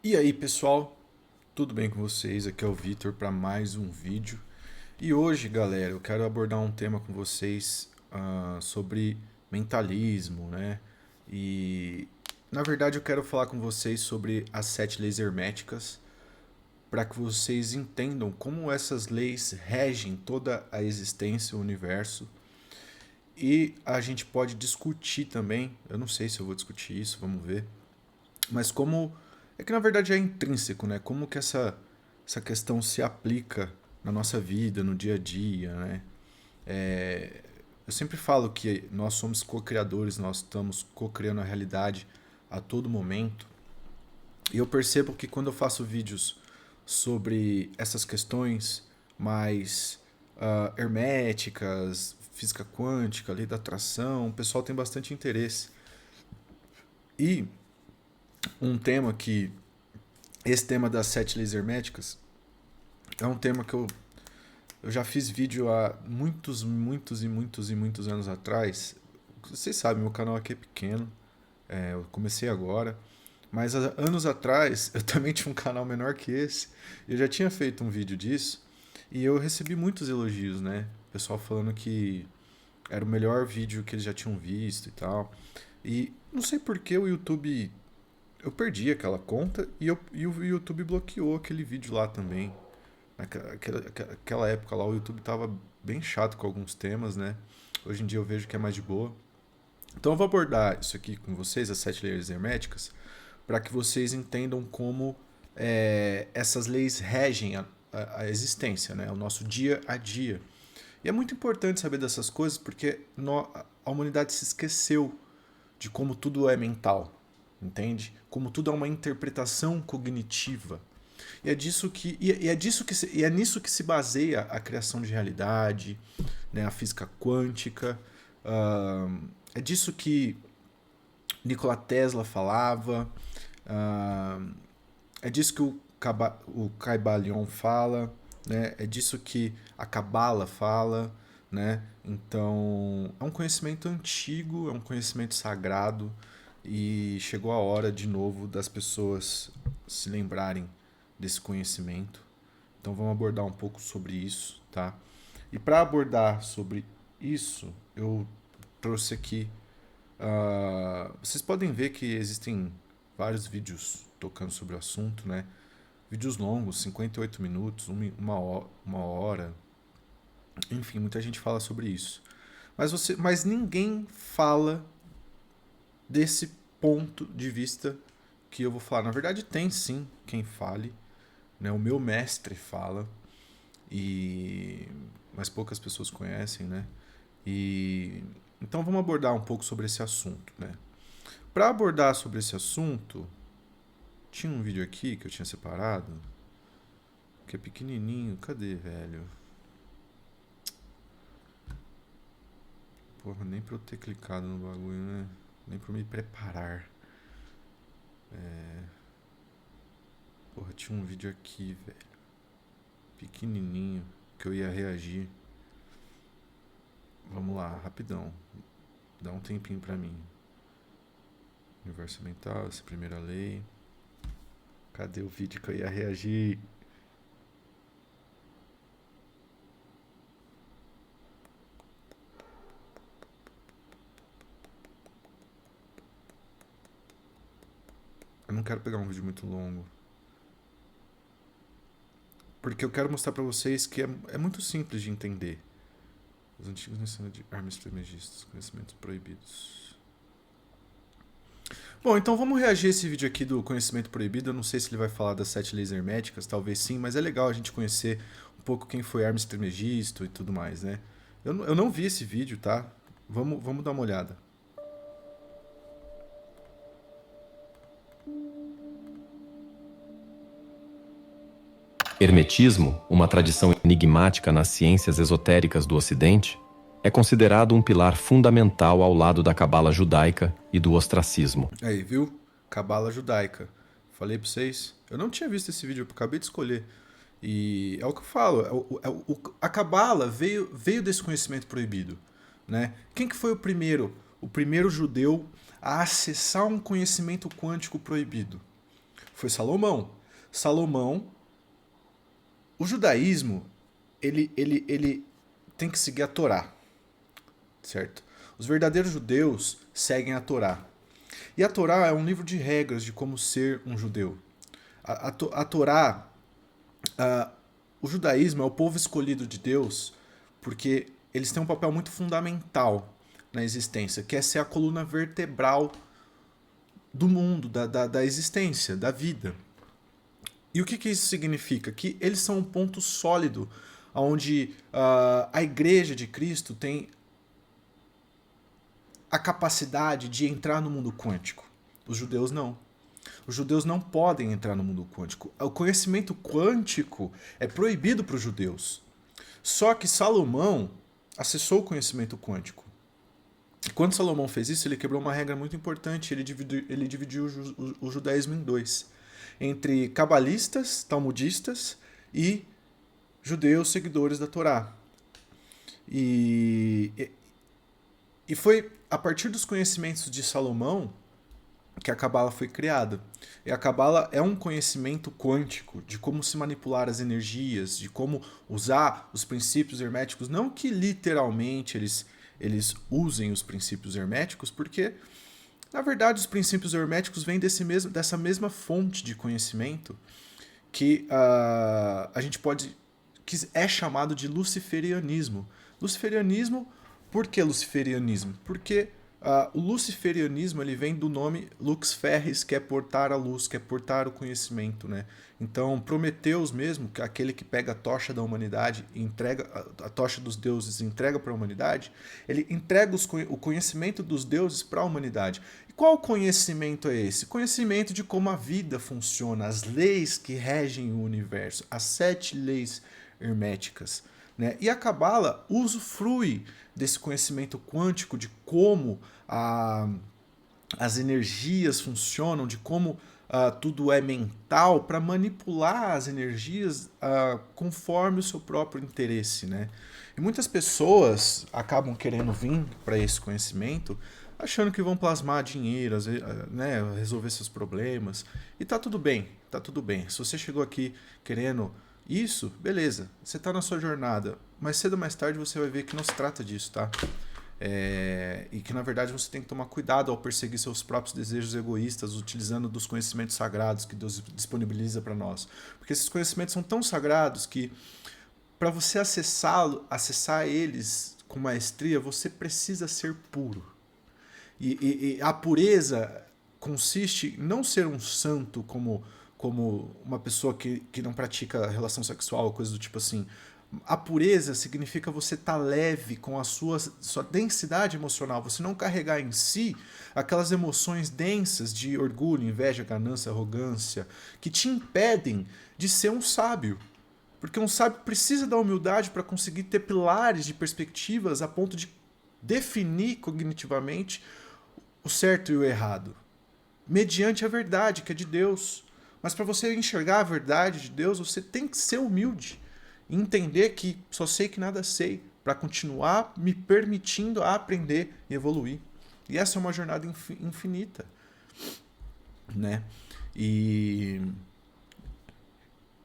E aí pessoal, tudo bem com vocês? Aqui é o Vitor para mais um vídeo. E hoje, galera, eu quero abordar um tema com vocês sobre mentalismo, né? E na verdade eu quero falar com vocês sobre as sete leis herméticas para que vocês entendam como essas leis regem toda a existência, o universo. E a gente pode discutir também, eu não sei se eu vou discutir isso, vamos ver, mas como é que na verdade é intrínseco, né? Como que essa questão se aplica na nossa vida, no dia a dia, né? Eu sempre falo que nós somos co-criadores, nós estamos co-criando a realidade a todo momento. E eu percebo que quando eu faço vídeos sobre essas questões mais herméticas, física quântica, lei da atração, o pessoal tem bastante interesse. E um tema que esse tema das sete leis herméticas é um tema que eu já fiz vídeo há muitos anos atrás. Vocês sabem, meu canal aqui é pequeno, eu comecei agora. Mas há anos atrás eu também tinha um canal menor que esse. Eu já tinha feito um vídeo disso e eu recebi muitos elogios, né? O pessoal falando que era o melhor vídeo que eles já tinham visto e tal. E não sei por que o YouTube. Eu perdi aquela conta e o YouTube bloqueou aquele vídeo lá também. Naquela época lá o YouTube tava bem chato com alguns temas, né? Hoje em dia eu vejo que é mais de boa. Então eu vou abordar isso aqui com vocês, as sete leis herméticas, para que vocês entendam como essas leis regem a existência, né? O nosso dia a dia. E é muito importante saber dessas coisas porque a humanidade se esqueceu de como tudo é mental, entende? Como tudo é uma interpretação cognitiva. E é nisso que se baseia a criação de realidade, né, a física quântica. É disso que Nikola Tesla falava. Uh, é disso que o Kybalion fala, né? É disso que a Cabala fala, né? Então, é um conhecimento antigo, é um conhecimento sagrado e chegou a hora de novo das pessoas se lembrarem desse conhecimento. Então, vamos abordar um pouco sobre isso, tá? E para abordar sobre isso, eu trouxe aqui. Vocês podem ver que existem vários vídeos tocando sobre o assunto, né? Vídeos longos, 58 minutos, uma hora. Enfim, muita gente fala sobre isso. Mas ninguém fala desse ponto de vista que eu vou falar. Na verdade, tem sim quem fale, né? O meu mestre fala, mas poucas pessoas conhecem, né? Então vamos abordar um pouco sobre esse assunto, né? Para abordar sobre esse assunto, tinha um vídeo aqui que eu tinha separado, que é pequenininho. Cadê, velho? Porra, nem pra eu ter clicado no bagulho, né? Nem pra eu me preparar. Porra, tinha um vídeo aqui, velho. Pequenininho, que eu ia reagir. Vamos lá, rapidão. Dá um tempinho pra mim. Universo mental, essa primeira lei. Cadê o vídeo que eu ia reagir? Eu não quero pegar um vídeo muito longo. Porque eu quero mostrar pra vocês que é muito simples de entender. Os antigos ensino de armas primegistas, conhecimentos proibidos. Bom, então vamos reagir a esse vídeo aqui do conhecimento proibido. Eu não sei se ele vai falar das sete leis herméticas, talvez sim, mas é legal a gente conhecer um pouco quem foi Hermes Trismegisto e tudo mais, né? Eu não vi esse vídeo, tá? Vamos dar uma olhada. Hermetismo, uma tradição enigmática nas ciências esotéricas do Ocidente, é considerado um pilar fundamental ao lado da cabala judaica e do ostracismo. Aí, viu? Cabala judaica. Falei pra vocês. Eu não tinha visto esse vídeo, eu acabei de escolher. E é o que eu falo. A cabala veio desse conhecimento proibido, né? Quem que foi o primeiro? O primeiro judeu a acessar um conhecimento quântico proibido? Foi Salomão. Salomão, o judaísmo, ele tem que seguir a Torá, certo? Os verdadeiros judeus seguem a Torá. E a Torá é um livro de regras de como ser um judeu. A Torá, o judaísmo é o povo escolhido de Deus porque eles têm um papel muito fundamental na existência, que é ser a coluna vertebral do mundo, da existência, da vida. E o que isso significa? Que eles são um ponto sólido onde a Igreja de Cristo tem a capacidade de entrar no mundo quântico. Os judeus não. Os judeus não podem entrar no mundo quântico. O conhecimento quântico é proibido para os judeus. Só que Salomão acessou o conhecimento quântico. E quando Salomão fez isso, ele quebrou uma regra muito importante. Ele dividiu o judaísmo em dois. Entre cabalistas, talmudistas e judeus seguidores da Torá. E foi a partir dos conhecimentos de Salomão que a Cabala foi criada. E a Cabala é um conhecimento quântico de como se manipular as energias, de como usar os princípios herméticos. Não que literalmente eles usem os princípios herméticos, porque, na verdade, os princípios herméticos vêm dessa mesma fonte de conhecimento que a gente que é chamado de luciferianismo. Luciferianismo, por que luciferianismo? Porque o luciferianismo ele vem do nome lux ferris, que é portar a luz, que é portar o conhecimento, né? Então, Prometeus mesmo, que é aquele que pega a tocha da humanidade, entrega a tocha dos deuses, entrega para a humanidade, ele entrega o conhecimento dos deuses para a humanidade. E qual conhecimento é esse? Conhecimento de como a vida funciona, as leis que regem o universo, as 7 leis herméticas, né? E a Cabala usufrui desse conhecimento quântico de como as energias funcionam, de como tudo é mental, para manipular as energias conforme o seu próprio interesse, né? E muitas pessoas acabam querendo vir para esse conhecimento achando que vão plasmar dinheiro, né, resolver seus problemas. E tá tudo bem, tá tudo bem. Se você chegou aqui querendo isso, beleza, você está na sua jornada, mas cedo ou mais tarde você vai ver que não se trata disso, tá? E que na verdade você tem que tomar cuidado ao perseguir seus próprios desejos egoístas, utilizando dos conhecimentos sagrados que Deus disponibiliza para nós. Porque esses conhecimentos são tão sagrados que para você acessar eles com maestria, você precisa ser puro. E a pureza consiste em não ser um santo como uma pessoa que não pratica relação sexual, coisa do tipo assim. A pureza significa você estar leve com a sua densidade emocional, você não carregar em si aquelas emoções densas de orgulho, inveja, ganância, arrogância, que te impedem de ser um sábio. Porque um sábio precisa da humildade para conseguir ter pilares de perspectivas a ponto de definir cognitivamente o certo e o errado, mediante a verdade, que é de Deus. Mas para você enxergar a verdade de Deus, você tem que ser humilde e entender que só sei que nada sei, para continuar me permitindo a aprender e evoluir. E essa é uma jornada infinita, né?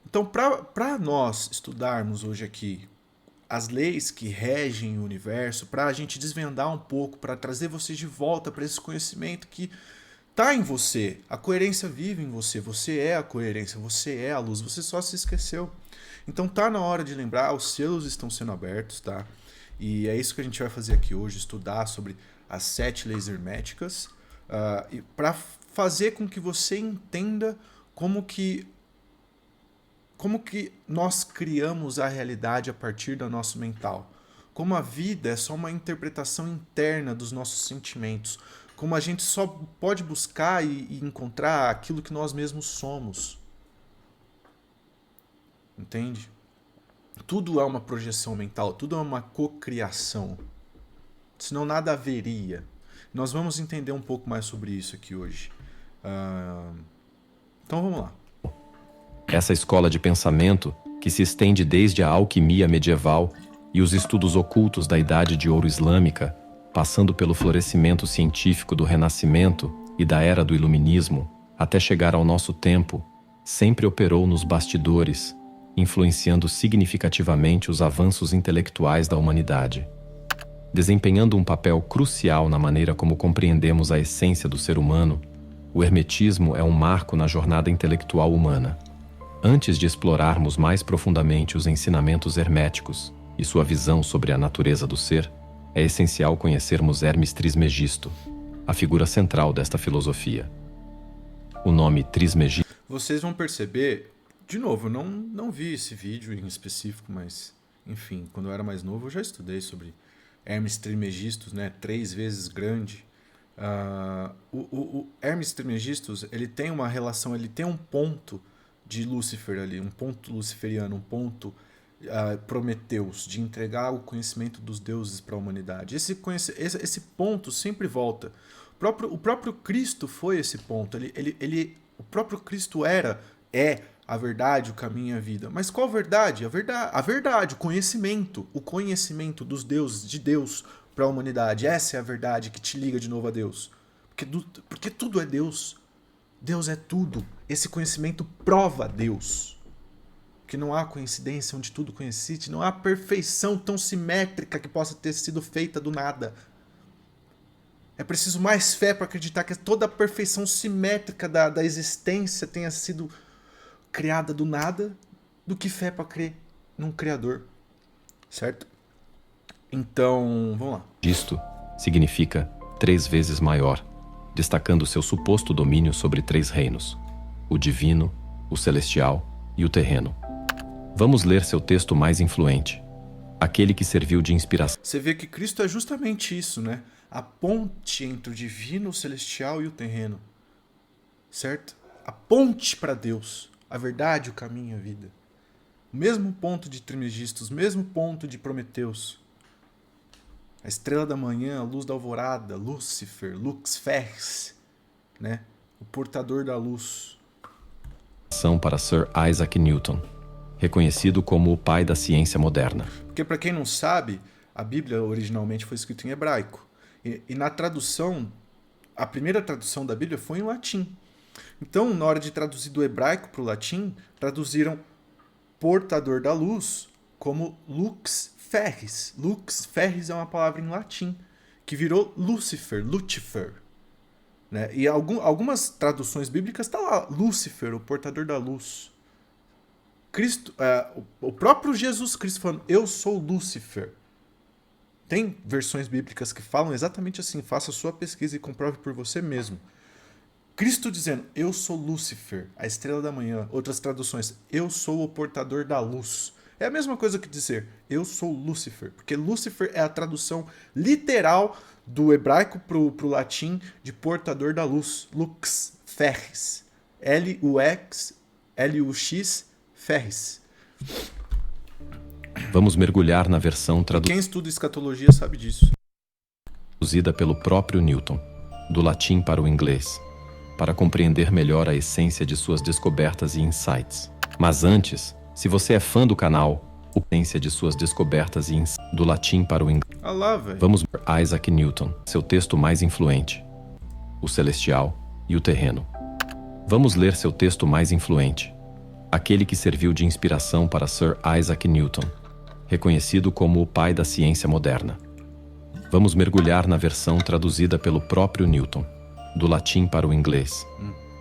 Então, para nós estudarmos hoje aqui as leis que regem o universo, para a gente desvendar um pouco, para trazer vocês de volta para esse conhecimento que tá em você, a coerência vive em você, você é a coerência, você é a luz, você só se esqueceu. Então tá na hora de lembrar, os selos estão sendo abertos, tá? E é isso que a gente vai fazer aqui hoje, estudar sobre as 7 leis herméticas, para fazer com que você entenda como que nós criamos a realidade a partir do nosso mental. Como a vida é só uma interpretação interna dos nossos sentimentos. Como a gente só pode buscar e encontrar aquilo que nós mesmos somos. Entende? Tudo é uma projeção mental, tudo é uma cocriação. Senão nada haveria. Nós vamos entender um pouco mais sobre isso aqui hoje. Então vamos lá. Essa escola de pensamento, que se estende desde a alquimia medieval e os estudos ocultos da Idade de Ouro Islâmica, passando pelo florescimento científico do Renascimento e da Era do Iluminismo, até chegar ao nosso tempo, sempre operou nos bastidores, influenciando significativamente os avanços intelectuais da humanidade. Desempenhando um papel crucial na maneira como compreendemos a essência do ser humano, o hermetismo é um marco na jornada intelectual humana. Antes de explorarmos mais profundamente os ensinamentos herméticos e sua visão sobre a natureza do ser, é essencial conhecermos Hermes Trismegisto, a figura central desta filosofia. O nome Trismegisto... Vocês vão perceber, de novo, eu não vi esse vídeo em específico, mas, enfim, quando eu era mais novo eu já estudei sobre Hermes Trismegisto, né, 3 vezes grande. O Hermes Trismegisto, ele tem uma relação, ele tem um ponto de Lúcifer ali, um ponto luciferiano, um ponto Prometeus, de entregar o conhecimento dos deuses para a humanidade. Esse ponto sempre volta. O próprio Cristo foi esse ponto. O próprio Cristo é a verdade, o caminho e a vida. Mas qual verdade? A verdade, o conhecimento dos deuses, de Deus para a humanidade. Essa é a verdade que te liga de novo a Deus. Porque tudo é Deus. Deus é tudo. Esse conhecimento prova Deus. Que não há coincidência onde tudo coincide, não há perfeição tão simétrica que possa ter sido feita do nada. É preciso mais fé para acreditar que toda a perfeição simétrica da existência tenha sido criada do nada, do que fé para crer num Criador. Certo? Então, vamos lá. Isto significa 3 vezes maior, destacando seu suposto domínio sobre 3 reinos: o divino, o celestial e o terreno. Vamos ler seu texto mais influente, aquele que serviu de inspiração. Você vê que Cristo é justamente isso, né? A ponte entre o divino, o celestial e o terreno. Certo? A ponte para Deus. A verdade, o caminho e a vida. O mesmo ponto de Trismegisto, o mesmo ponto de Prometeus. A estrela da manhã, a luz da alvorada, Lúcifer, Lux Fers, né? O portador da luz. Para Sir Isaac Newton, reconhecido como o pai da ciência moderna. Porque, para quem não sabe, a Bíblia originalmente foi escrita em hebraico. E na tradução, a primeira tradução da Bíblia foi em latim. Então, na hora de traduzir do hebraico para o latim, traduziram portador da luz como Lux Ferris. Lux Ferris é uma palavra em latim, que virou Lúcifer, Lucifer. Né? E algumas traduções bíblicas está lá, Lúcifer, o portador da luz. Cristo, o próprio Jesus Cristo falando, eu sou Lúcifer. Tem versões bíblicas que falam exatamente assim, faça a sua pesquisa e comprove por você mesmo. Cristo dizendo, eu sou Lúcifer, a estrela da manhã. Outras traduções, eu sou o portador da luz. É a mesma coisa que dizer, eu sou Lúcifer, porque Lúcifer é a tradução literal do hebraico pro latim de portador da luz. Lux Ferris. L-U-X, Ferris. Vamos mergulhar na versão Quem estuda escatologia sabe disso. Traduzida pelo próprio Newton, do latim para o inglês, para compreender melhor a essência de suas descobertas e insights. Mas antes, se você é fã do canal, a essência de suas descobertas e insights, do latim para o inglês. Vamos ver Isaac Newton, seu texto mais influente: o celestial e o terreno. Vamos ler seu texto mais influente, aquele que serviu de inspiração para Sir Isaac Newton, reconhecido como o pai da ciência moderna. Vamos mergulhar na versão traduzida pelo próprio Newton, do latim para o inglês,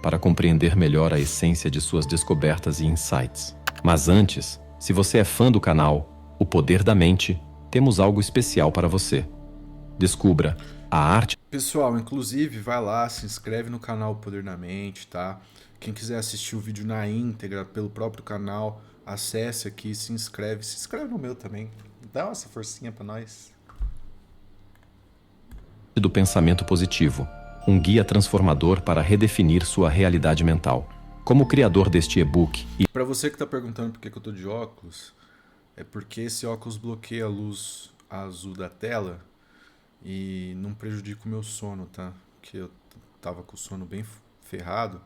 para compreender melhor a essência de suas descobertas e insights. Mas antes, se você é fã do canal O Poder da Mente, temos algo especial para você. Descubra a arte... Pessoal, inclusive, vai lá, se inscreve no canal O Poder da Mente, tá? Quem quiser assistir o vídeo na íntegra, pelo próprio canal, acesse aqui, se inscreve no meu também. Dá essa forcinha pra nós. Do pensamento positivo, um guia transformador para redefinir sua realidade mental. Como criador deste e-book e... Para você que está perguntando por que eu tô de óculos, é porque esse óculos bloqueia a luz azul da tela e não prejudica o meu sono, tá? Porque eu tava com o sono bem ferrado.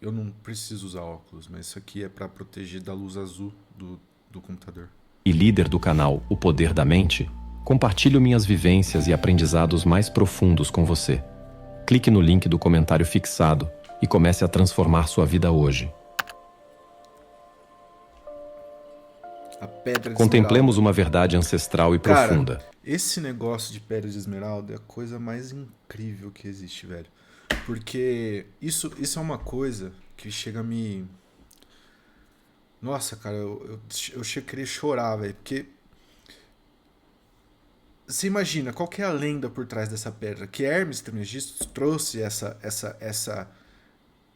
Eu não preciso usar óculos, mas isso aqui é para proteger da luz azul do computador. E líder do canal O Poder da Mente, compartilho minhas vivências e aprendizados mais profundos com você. Clique no link do comentário fixado e comece a transformar sua vida hoje. A pedra de Contemplemos esmeralda. uma verdade ancestral e profunda. Cara, esse negócio de pedra de esmeralda é a coisa mais incrível que existe, velho. Porque isso é uma coisa que chega a me... Nossa, cara, eu chego a querer chorar, velho. Porque você imagina, qual que é a lenda por trás dessa pedra? Que Hermes Trismegisto trouxe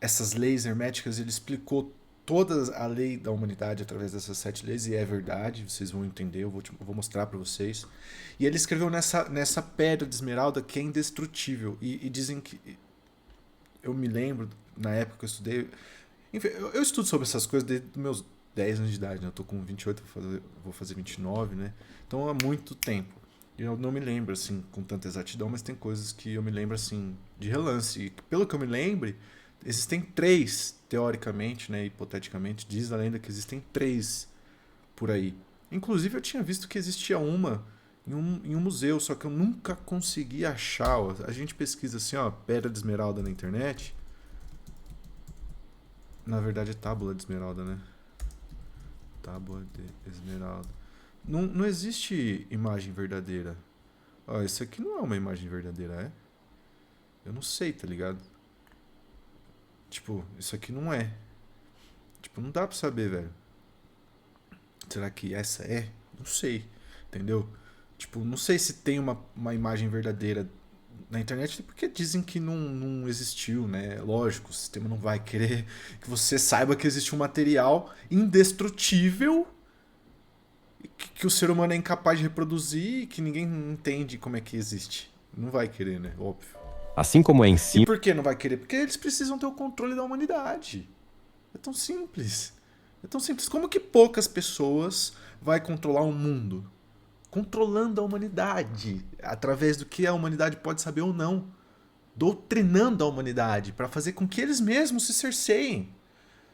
essas leis herméticas, ele explicou toda a lei da humanidade através dessas 7 leis, e é verdade, vocês vão entender, eu vou mostrar para vocês. E ele escreveu nessa pedra de esmeralda que é indestrutível, e dizem que... Eu me lembro, na época que eu estudei... Enfim, eu estudo sobre essas coisas desde os meus 10 anos de idade, né? Eu tô com 28, vou fazer 29, né? Então há muito tempo. Eu não me lembro, assim, com tanta exatidão, mas tem coisas que eu me lembro, assim, de relance. E pelo que eu me lembre, existem 3, teoricamente, né, hipoteticamente, diz a lenda que existem 3 por aí. Inclusive eu tinha visto que existia uma em um museu, só que eu nunca consegui achar. Ó. A gente pesquisa assim, ó, pedra de esmeralda na internet. Na verdade é tábua de esmeralda, né? Tábua de esmeralda. Não existe imagem verdadeira. Ó, isso aqui não é uma imagem verdadeira, é? Eu não sei, tá ligado? Tipo, isso aqui não é. Tipo, não dá pra saber, velho. Será que essa é? Não sei, entendeu? Tipo, não sei se tem uma imagem verdadeira na internet, porque dizem que não existiu, né? Lógico, o sistema não vai querer que você saiba que existe um material indestrutível que o ser humano é incapaz de reproduzir e que ninguém entende como é que existe. Não vai querer, né? Óbvio. Assim como é em E si, por que não vai querer? Porque eles precisam ter o controle da humanidade. É tão simples. É tão simples. Como que poucas pessoas vai controlar o mundo? Controlando a humanidade. Através do que a humanidade pode saber ou não. Doutrinando a humanidade. Para fazer com que eles mesmos se cerceiem.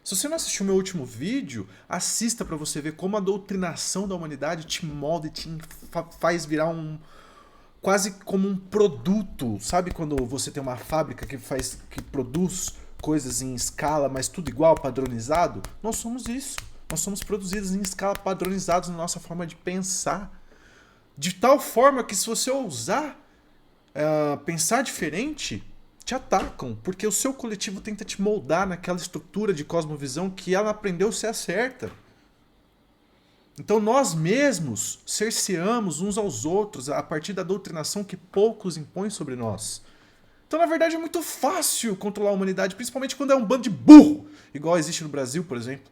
Se você não assistiu meu último vídeo, assista para você ver como a doutrinação da humanidade te molda e te faz virar quase como um produto. Sabe quando você tem uma fábrica que produz coisas em escala, mas tudo igual, padronizado? Nós somos isso. Nós somos produzidos em escala, padronizados na nossa forma de pensar. De tal forma que se você ousar pensar diferente, te atacam, porque o seu coletivo tenta te moldar naquela estrutura de cosmovisão que ela aprendeu ser a certa. Então nós mesmos cerceamos uns aos outros a partir da doutrinação que poucos impõem sobre nós. Então na verdade é muito fácil controlar a humanidade, principalmente quando é um bando de burro, igual existe no Brasil, por exemplo,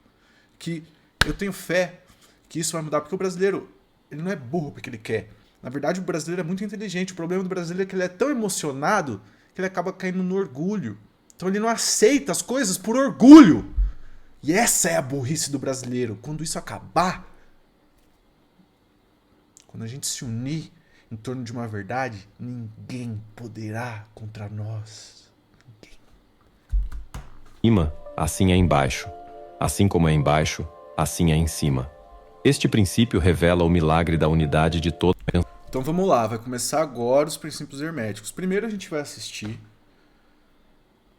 que eu tenho fé que isso vai mudar, porque o brasileiro, ele não é burro porque ele quer. Na verdade o brasileiro é muito inteligente, o problema do brasileiro é que ele é tão emocionado que ele acaba caindo no orgulho. Então ele não aceita as coisas por orgulho. E essa é a burrice do brasileiro. Quando isso acabar, quando a gente se unir em torno de uma verdade, ninguém poderá contra nós. Ninguém. cima, assim é embaixo. Assim como é embaixo, assim é em cima. Este princípio revela o milagre da unidade de todo. Então vamos lá, vai começar agora os princípios herméticos. Primeiro a gente vai assistir.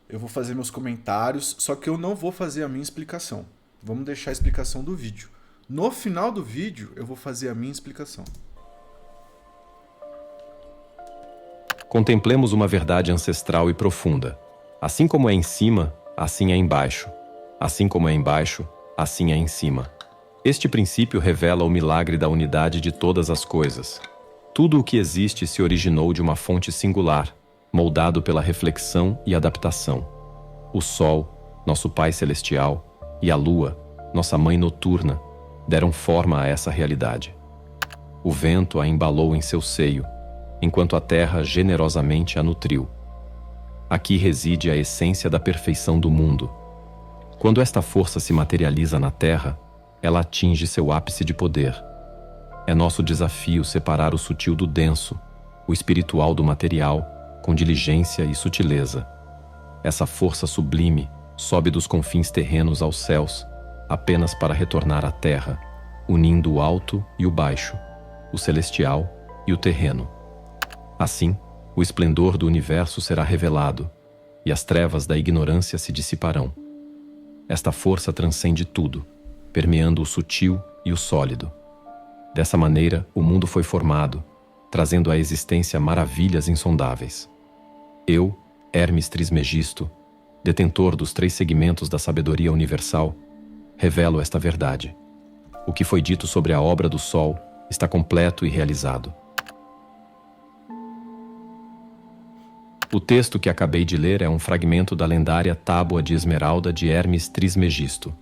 Eu vou fazer meus comentários, só que eu não vou fazer a minha explicação. Vamos deixar a explicação do vídeo. No final do vídeo, eu vou fazer a minha explicação. Contemplemos uma verdade ancestral e profunda. Assim como é em cima, assim é embaixo. Assim como é embaixo, assim é em cima. Este princípio revela o milagre da unidade de todas as coisas. Tudo o que existe se originou de uma fonte singular, moldado pela reflexão e adaptação. O Sol, nosso Pai Celestial, e a Lua, nossa Mãe Noturna, deram forma a essa realidade. O vento a embalou em seu seio, enquanto a terra generosamente a nutriu. Aqui reside a essência da perfeição do mundo. Quando esta força se materializa na terra, ela atinge seu ápice de poder. É nosso desafio separar o sutil do denso, o espiritual do material, com diligência e sutileza. Essa força sublime sobe dos confins terrenos aos céus, apenas para retornar à terra, unindo o alto e o baixo, o celestial e o terreno. Assim, o esplendor do universo será revelado. e as trevas da ignorância se dissiparão. Esta força transcende tudo, permeando o sutil e o sólido. Dessa maneira, o mundo foi formado, trazendo à existência maravilhas insondáveis. Eu, Hermes Trismegisto, detentor dos 3 segmentos da sabedoria universal, revelo esta verdade. O que foi dito sobre a obra do Sol está completo e realizado. O texto que acabei de ler é um fragmento da lendária Tábua de Esmeralda de Hermes Trismegisto.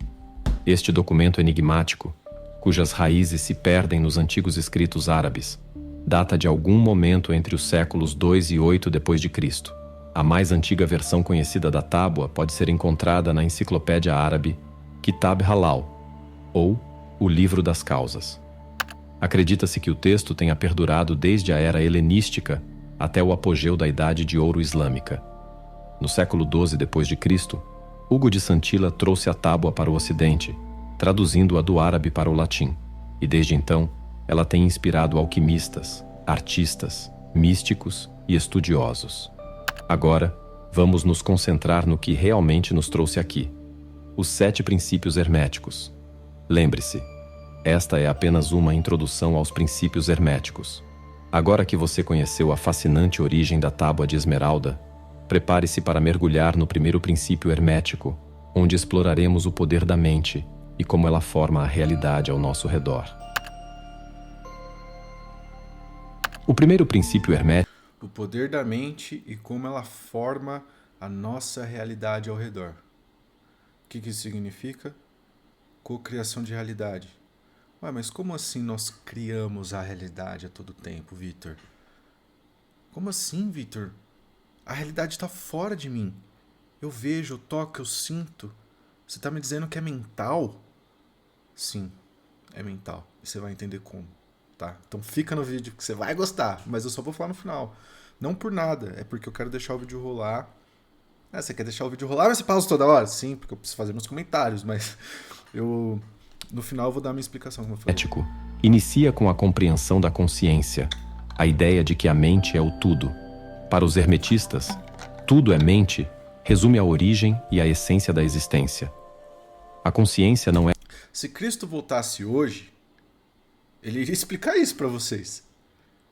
Este documento enigmático, cujas raízes se perdem nos antigos escritos árabes, data de algum momento entre os séculos 2 e 8 d.C. A mais antiga versão conhecida da tábua pode ser encontrada na enciclopédia árabe Kitab Halal, ou O Livro das Causas. Acredita-se que o texto tenha perdurado desde a era helenística até o apogeu da Idade de Ouro Islâmica. No século XII d.C., Hugo de Santilla trouxe a tábua para o Ocidente, traduzindo-a do árabe para o latim, e desde então ela tem inspirado alquimistas, artistas, místicos e estudiosos. Agora, vamos nos concentrar no que realmente nos trouxe aqui: os 7 princípios herméticos. Lembre-se, esta é apenas uma introdução aos princípios herméticos. Agora que você conheceu a fascinante origem da Tábua de Esmeralda, prepare-se para mergulhar no primeiro princípio hermético, onde exploraremos o poder da mente e como ela forma a realidade ao nosso redor. O primeiro princípio hermético... O poder da mente e como ela forma a nossa realidade ao redor. O que isso significa? Cocriação de realidade. Ué, mas como assim nós criamos a realidade a todo tempo, Vitor? Como assim, Vitor? A realidade está fora de mim. Eu vejo, eu toco, eu sinto. Você está me dizendo que é mental? Sim, é mental. E você vai entender como, tá? Então fica no vídeo que você vai gostar, mas eu só vou falar no final. Não por nada, é porque eu quero deixar o vídeo rolar. Ah, você quer deixar o vídeo rolar, mas você pausa toda hora? Sim, porque eu preciso fazer meus comentários, mas no final eu vou dar a minha explicação. Como eu falei. Ético inicia com a compreensão da consciência, a ideia de que a mente é o tudo. Para os hermetistas, tudo é mente resume a origem e a essência da existência. A consciência não é... Se Cristo voltasse hoje, ele iria explicar isso para vocês.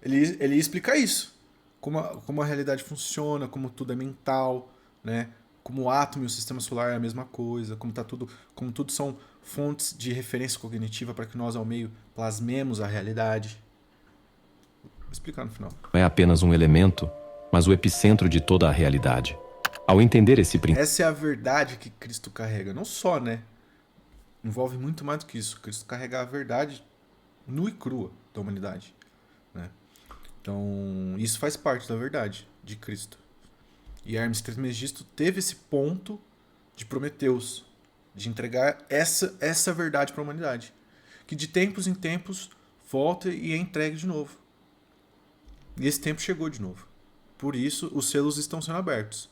Ele ia explicar isso. Como a realidade funciona, como tudo é mental, né? Como o átomo e o sistema solar é a mesma coisa, como tudo são fontes de referência cognitiva para que nós ao meio plasmemos a realidade. Vou explicar no final. Não é apenas um elemento, mas o epicentro de toda a realidade. Ao entender esse princípio... Essa é a verdade que Cristo carrega. Não só, né? Envolve muito mais do que isso. Cristo carrega a verdade nua e crua da humanidade, né? Então, isso faz parte da verdade de Cristo. E Hermes Trismegisto teve esse ponto de Prometeus, de entregar essa verdade para a humanidade, que de tempos em tempos volta e é entregue de novo. E esse tempo chegou de novo. Por isso, os selos estão sendo abertos.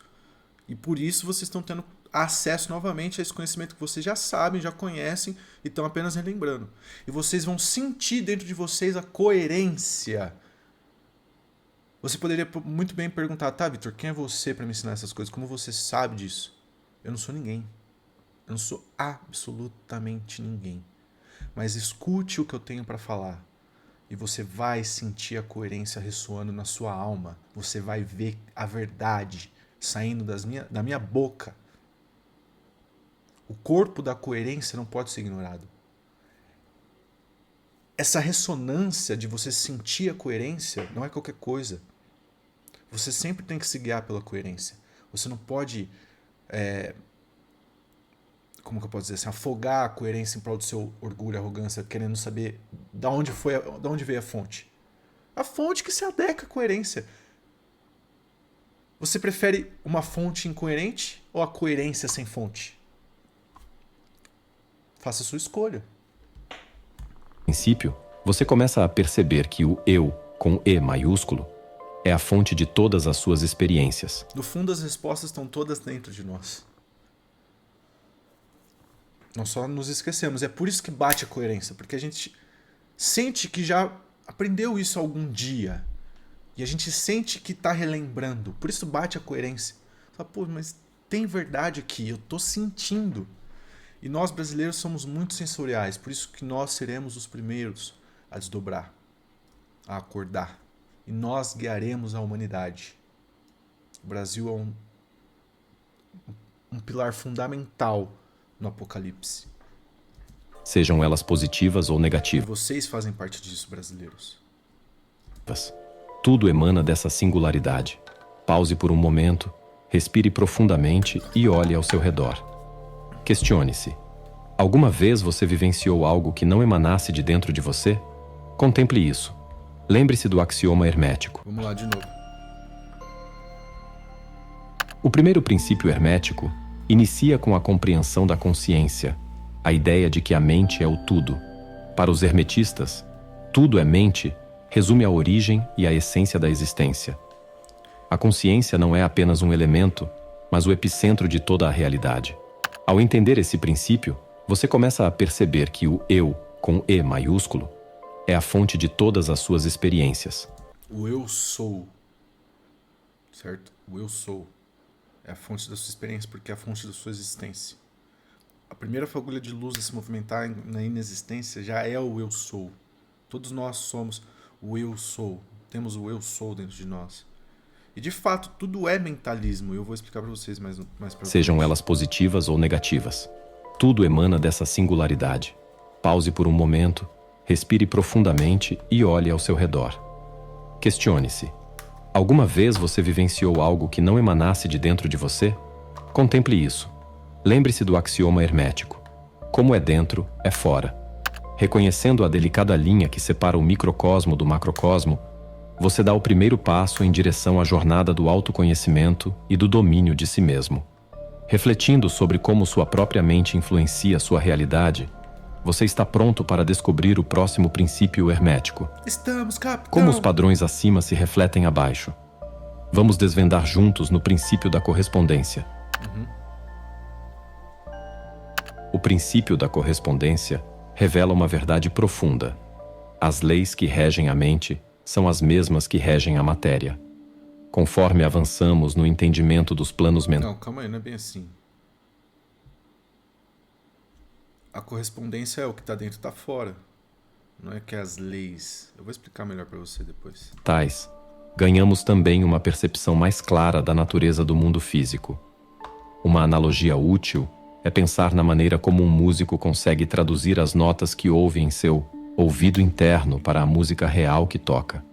E por isso vocês estão tendo acesso novamente a esse conhecimento que vocês já sabem, já conhecem e estão apenas relembrando. E vocês vão sentir dentro de vocês a coerência. Você poderia muito bem perguntar: tá, Vitor, quem é você para me ensinar essas coisas? Como você sabe disso? Eu não sou ninguém. Eu não sou absolutamente ninguém. Mas escute o que eu tenho para falar. E você vai sentir a coerência ressoando na sua alma. Você vai ver a verdade saindo da minha boca. O corpo da coerência não pode ser ignorado. Essa ressonância de você sentir a coerência não é qualquer coisa. Você sempre tem que se guiar pela coerência. Você não pode, como que eu posso dizer assim, afogar a coerência em prol do seu orgulho e arrogância, querendo saber de onde veio a fonte. A fonte que se adequa à coerência. Você prefere uma fonte incoerente ou a coerência sem fonte? Faça a sua escolha. Princípio, você começa a perceber que o eu, com E maiúsculo, é a fonte de todas as suas experiências. No fundo, as respostas estão todas dentro de nós. Nós só nos esquecemos. É por isso que bate a coerência, porque a gente sente que já aprendeu isso algum dia. E a gente sente que está relembrando. Por isso bate a coerência. Fala, pô, mas tem verdade aqui, eu tô sentindo. E nós brasileiros somos muito sensoriais, por isso que nós seremos os primeiros a desdobrar, a acordar. E nós guiaremos a humanidade. O Brasil é um pilar fundamental no Apocalipse. Sejam elas positivas ou E negativas. vocês fazem parte disso, brasileiros. Tudo emana dessa singularidade. Pause por um momento, respire profundamente e olhe ao seu redor. Questione-se. Alguma vez você vivenciou algo que não emanasse de dentro de você? Contemple isso. Lembre-se do axioma hermético. Vamos lá de novo. O primeiro princípio hermético inicia com a compreensão da consciência, a ideia de que a mente é o tudo. Para os hermetistas, tudo é mente resume a origem e a essência da existência. A consciência não é apenas um elemento, mas o epicentro de toda a realidade. Ao entender esse princípio, você começa a perceber que o eu, com E maiúsculo, é a fonte de todas as suas experiências. O eu sou, certo? O eu sou é a fonte da sua experiência, porque é a fonte da sua existência. A primeira fagulha de luz a se movimentar na inexistência já é o eu sou. Todos nós somos o eu sou. Temos o eu sou dentro de nós. E de fato, tudo é mentalismo. Eu vou explicar para vocês mais pra frente. Sejam elas positivas ou negativas. Tudo emana dessa singularidade. Pause por um momento, respire profundamente e olhe ao seu redor. Questione-se. Alguma vez você vivenciou algo que não emanasse de dentro de você? Contemple isso. Lembre-se do axioma hermético. Como é dentro, é fora. Reconhecendo a delicada linha que separa o microcosmo do macrocosmo, você dá o primeiro passo em direção à jornada do autoconhecimento e do domínio de si mesmo. Refletindo sobre como sua própria mente influencia sua realidade, você está pronto para descobrir o próximo princípio hermético. Estamos, capitão! Como os padrões acima se refletem abaixo. Vamos desvendar juntos no princípio da correspondência. O princípio da correspondência revela uma verdade profunda. As leis que regem a mente são as mesmas que regem a matéria. Conforme avançamos no entendimento dos planos mentais... Não, calma aí, não é bem assim. A correspondência é o que está dentro e está fora. Não é que é as leis. Eu vou explicar melhor para você depois. Ganhamos também uma percepção mais clara da natureza do mundo físico. Uma analogia útil é pensar na maneira como um músico consegue traduzir as notas que ouve em seu ouvido interno para a música real que toca.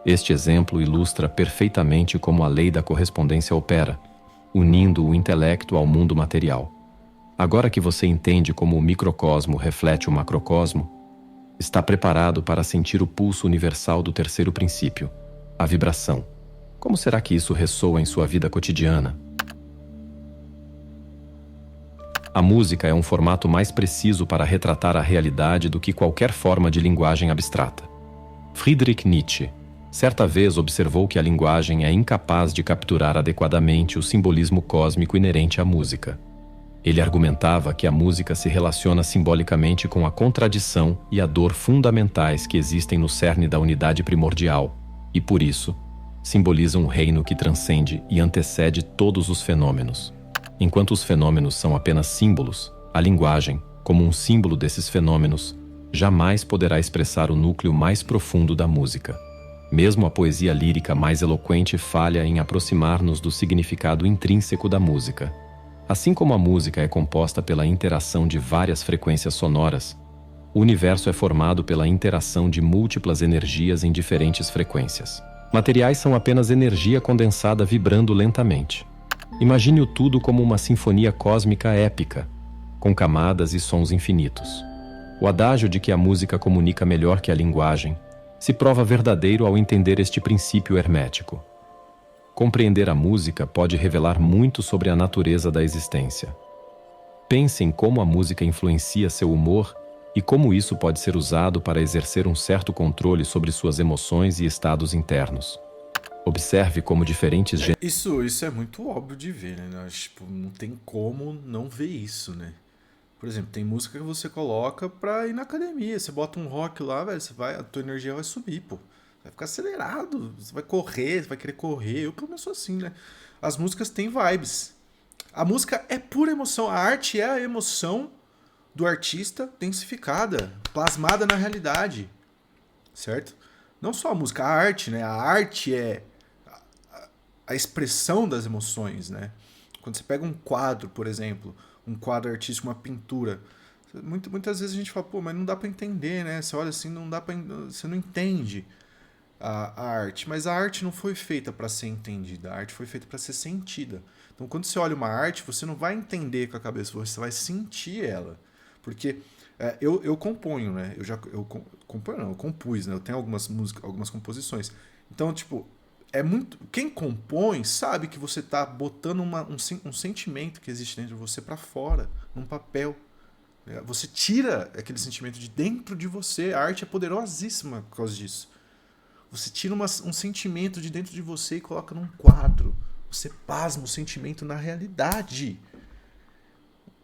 Este exemplo ilustra perfeitamente como a lei da correspondência opera, unindo o intelecto ao mundo material. Agora que você entende como o microcosmo reflete o macrocosmo, está preparado para sentir o pulso universal do terceiro princípio, a vibração. Como será que isso ressoa em sua vida cotidiana? A música é um formato mais preciso para retratar a realidade do que qualquer forma de linguagem abstrata. Friedrich Nietzsche, certa vez, observou que a linguagem é incapaz de capturar adequadamente o simbolismo cósmico inerente à música. Ele argumentava que a música se relaciona simbolicamente com a contradição e a dor fundamentais que existem no cerne da unidade primordial, e, por isso, simboliza um reino que transcende e antecede todos os fenômenos. Enquanto os fenômenos são apenas símbolos, a linguagem, como um símbolo desses fenômenos, jamais poderá expressar o núcleo mais profundo da música. Mesmo a poesia lírica mais eloquente falha em aproximar-nos do significado intrínseco da música. Assim como a música é composta pela interação de várias frequências sonoras, o universo é formado pela interação de múltiplas energias em diferentes frequências. Materiais são apenas energia condensada vibrando lentamente. Imagine o tudo como uma sinfonia cósmica épica, com camadas e sons infinitos. O adágio de que a música comunica melhor que a linguagem se prova verdadeiro ao entender este princípio hermético. Compreender a música pode revelar muito sobre a natureza da existência. Pense em como a música influencia seu humor e como isso pode ser usado para exercer um certo controle sobre suas emoções e estados internos. Observe como diferentes Isso é muito óbvio de ver, né? Tipo, não tem como não ver isso, né? Por exemplo, tem música que você coloca pra ir na academia. Você bota um rock lá, velho, a tua energia vai subir, pô. Você vai ficar acelerado, você vai correr, você vai querer correr. Eu pelo menos sou assim, né? As músicas têm vibes. A música é pura emoção. A arte é a emoção do artista densificada, plasmada na realidade, certo? Não só a música, a arte, né? A arte é a expressão das emoções, né? Quando você pega um quadro, por exemplo, um quadro artístico, uma pintura, muitas vezes a gente fala, pô, mas não dá para entender, né? Você olha assim, não dá para, você não entende a arte, mas a arte não foi feita para ser entendida, a arte foi feita para ser sentida. Então, quando você olha uma arte, você não vai entender com a cabeça, você vai sentir ela, porque eu componho, né? Componho, não, eu compus, né? Eu tenho algumas músicas, algumas composições. Então, tipo, é muito. Quem compõe sabe que você tá botando um sentimento que existe dentro de você para fora, num papel. Você tira aquele sentimento de dentro de você. A arte é poderosíssima por causa disso. Você tira um sentimento de dentro de você e coloca num quadro. Você plasma o sentimento na realidade.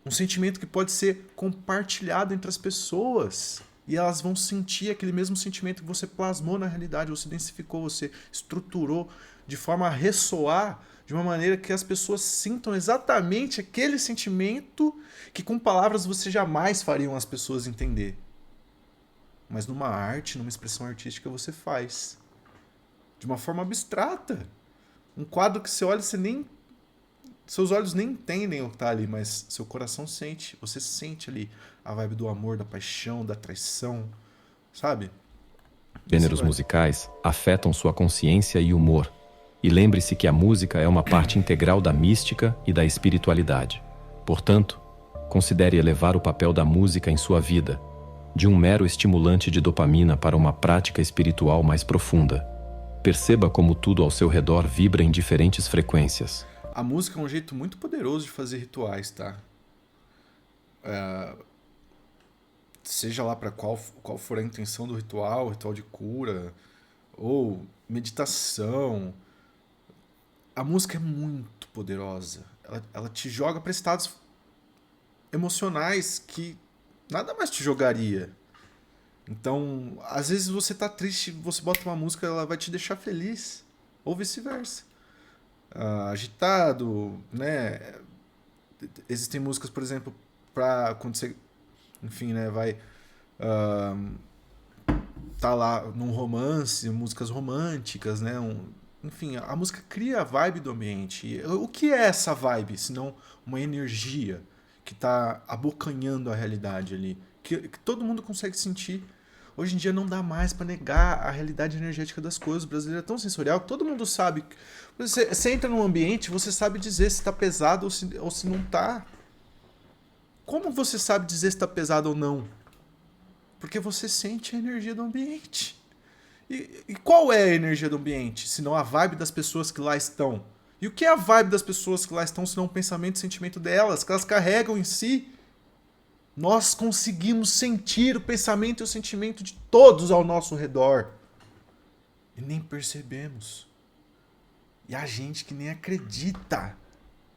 Um sentimento que pode ser compartilhado entre as pessoas. E elas vão sentir aquele mesmo sentimento que você plasmou na realidade, você densificou, você estruturou de forma a ressoar de uma maneira que as pessoas sintam exatamente aquele sentimento que com palavras você jamais fariam as pessoas entender. Mas numa arte, numa expressão artística, você faz. De uma forma abstrata. Um quadro que você olha, você nem... Seus olhos nem entendem o que está ali, mas seu coração sente. Você sente ali a vibe do amor, da paixão, da traição, sabe? Gêneros musicais afetam sua consciência e humor. E lembre-se que a música é uma parte integral da mística e da espiritualidade. Portanto, considere elevar o papel da música em sua vida, de um mero estimulante de dopamina para uma prática espiritual mais profunda. Perceba como tudo ao seu redor vibra em diferentes frequências. A música é um jeito muito poderoso de fazer rituais, tá? Seja lá para qual for a intenção do ritual de cura, ou meditação. A música é muito poderosa. Ela te joga para estados emocionais que nada mais te jogaria. Então, às vezes você tá triste, você bota uma música, ela vai te deixar feliz. Ou vice-versa. Agitado, né? Existem músicas, por exemplo, pra quando você, enfim, né, vai tá lá num romance, músicas românticas, né? Enfim, a música cria a vibe do ambiente. O que é essa vibe, senão uma energia que tá abocanhando a realidade ali, que todo mundo consegue sentir. Hoje em dia não dá mais para negar a realidade energética das coisas. O brasileiro é tão sensorial que todo mundo sabe. Você entra num ambiente, você sabe dizer se está pesado ou se não está. Como você sabe dizer se está pesado ou não? Porque você sente a energia do ambiente. E qual é a energia do ambiente? Senão a vibe das pessoas que lá estão. E o que é a vibe das pessoas que lá estão, senão o pensamento e sentimento delas, que elas carregam em si? Nós conseguimos sentir o pensamento e o sentimento de todos ao nosso redor. E nem percebemos. E há gente que nem acredita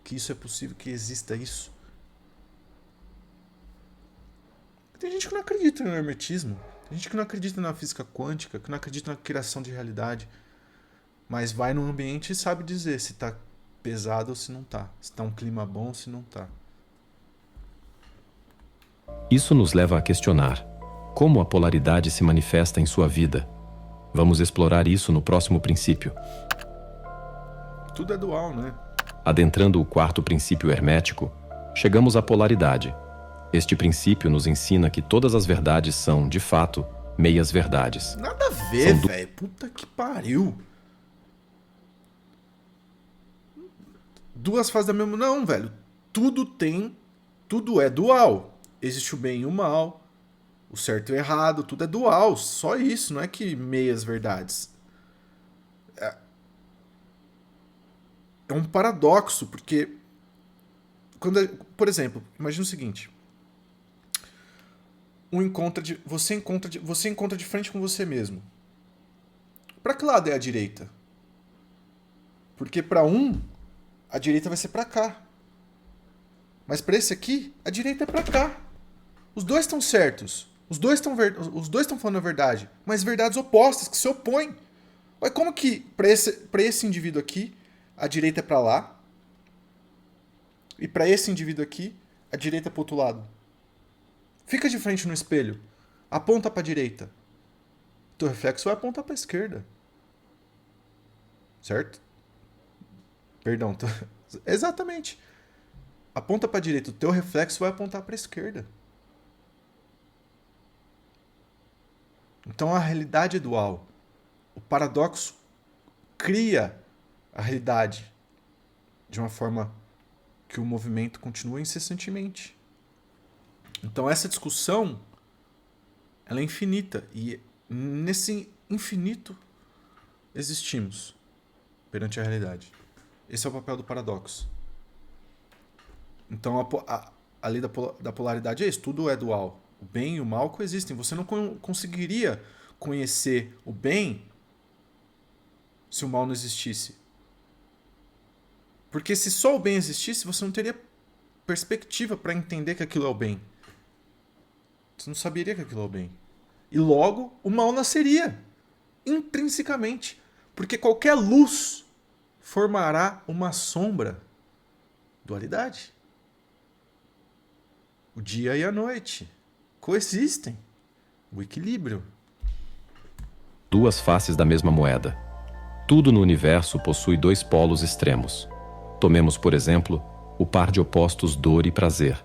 que isso é possível, que exista isso. Tem gente que não acredita no hermetismo. Tem gente que não acredita na física quântica, que não acredita na criação de realidade. Mas vai num ambiente e sabe dizer se tá pesado ou se não tá. Se tá um clima bom ou se não tá. Isso nos leva a questionar como a polaridade se manifesta em sua vida. Vamos explorar isso no próximo princípio. Tudo é dual, né? Adentrando o quarto princípio hermético, chegamos à polaridade. Este princípio nos ensina que todas as verdades são, de fato, meias verdades. Nada a ver, velho. Puta que pariu. Duas fases da mesma... Não, velho. Tudo é dual. Existe o bem e o mal, o certo e o errado, tudo é dual, só isso, não é que meias verdades. É um paradoxo, porque por exemplo, imagina o seguinte: você encontra de frente com você mesmo. Para que lado é a direita? Porque para a direita vai ser para cá. Mas para esse aqui, a direita é para cá. Os dois estão certos. Os dois estão falando a verdade. Mas verdades opostas que se opõem. Mas como que pra esse indivíduo aqui, a direita é pra lá, e pra esse indivíduo aqui, a direita é pro outro lado? Fica de frente no espelho, aponta pra direita. Teu reflexo vai apontar pra esquerda. Certo? Perdão. Exatamente. Aponta pra direita, o teu reflexo vai apontar pra esquerda. Então a realidade é dual. O paradoxo cria a realidade de uma forma que o movimento continua incessantemente. Então essa discussão ela é infinita e nesse infinito existimos perante a realidade. Esse é o papel do paradoxo. Então a lei da polaridade é isso, tudo é dual. O bem e o mal coexistem. Você não conseguiria conhecer o bem se o mal não existisse. Porque se só o bem existisse, você não teria perspectiva para entender que aquilo é o bem. Você não saberia que aquilo é o bem. E logo, o mal nasceria. Intrinsecamente. Porque qualquer luz formará uma sombra. Dualidade. O dia e a noite coexistem. O equilíbrio. Duas faces da mesma moeda. Tudo no universo possui dois polos extremos. Tomemos, por exemplo, o par de opostos dor e prazer.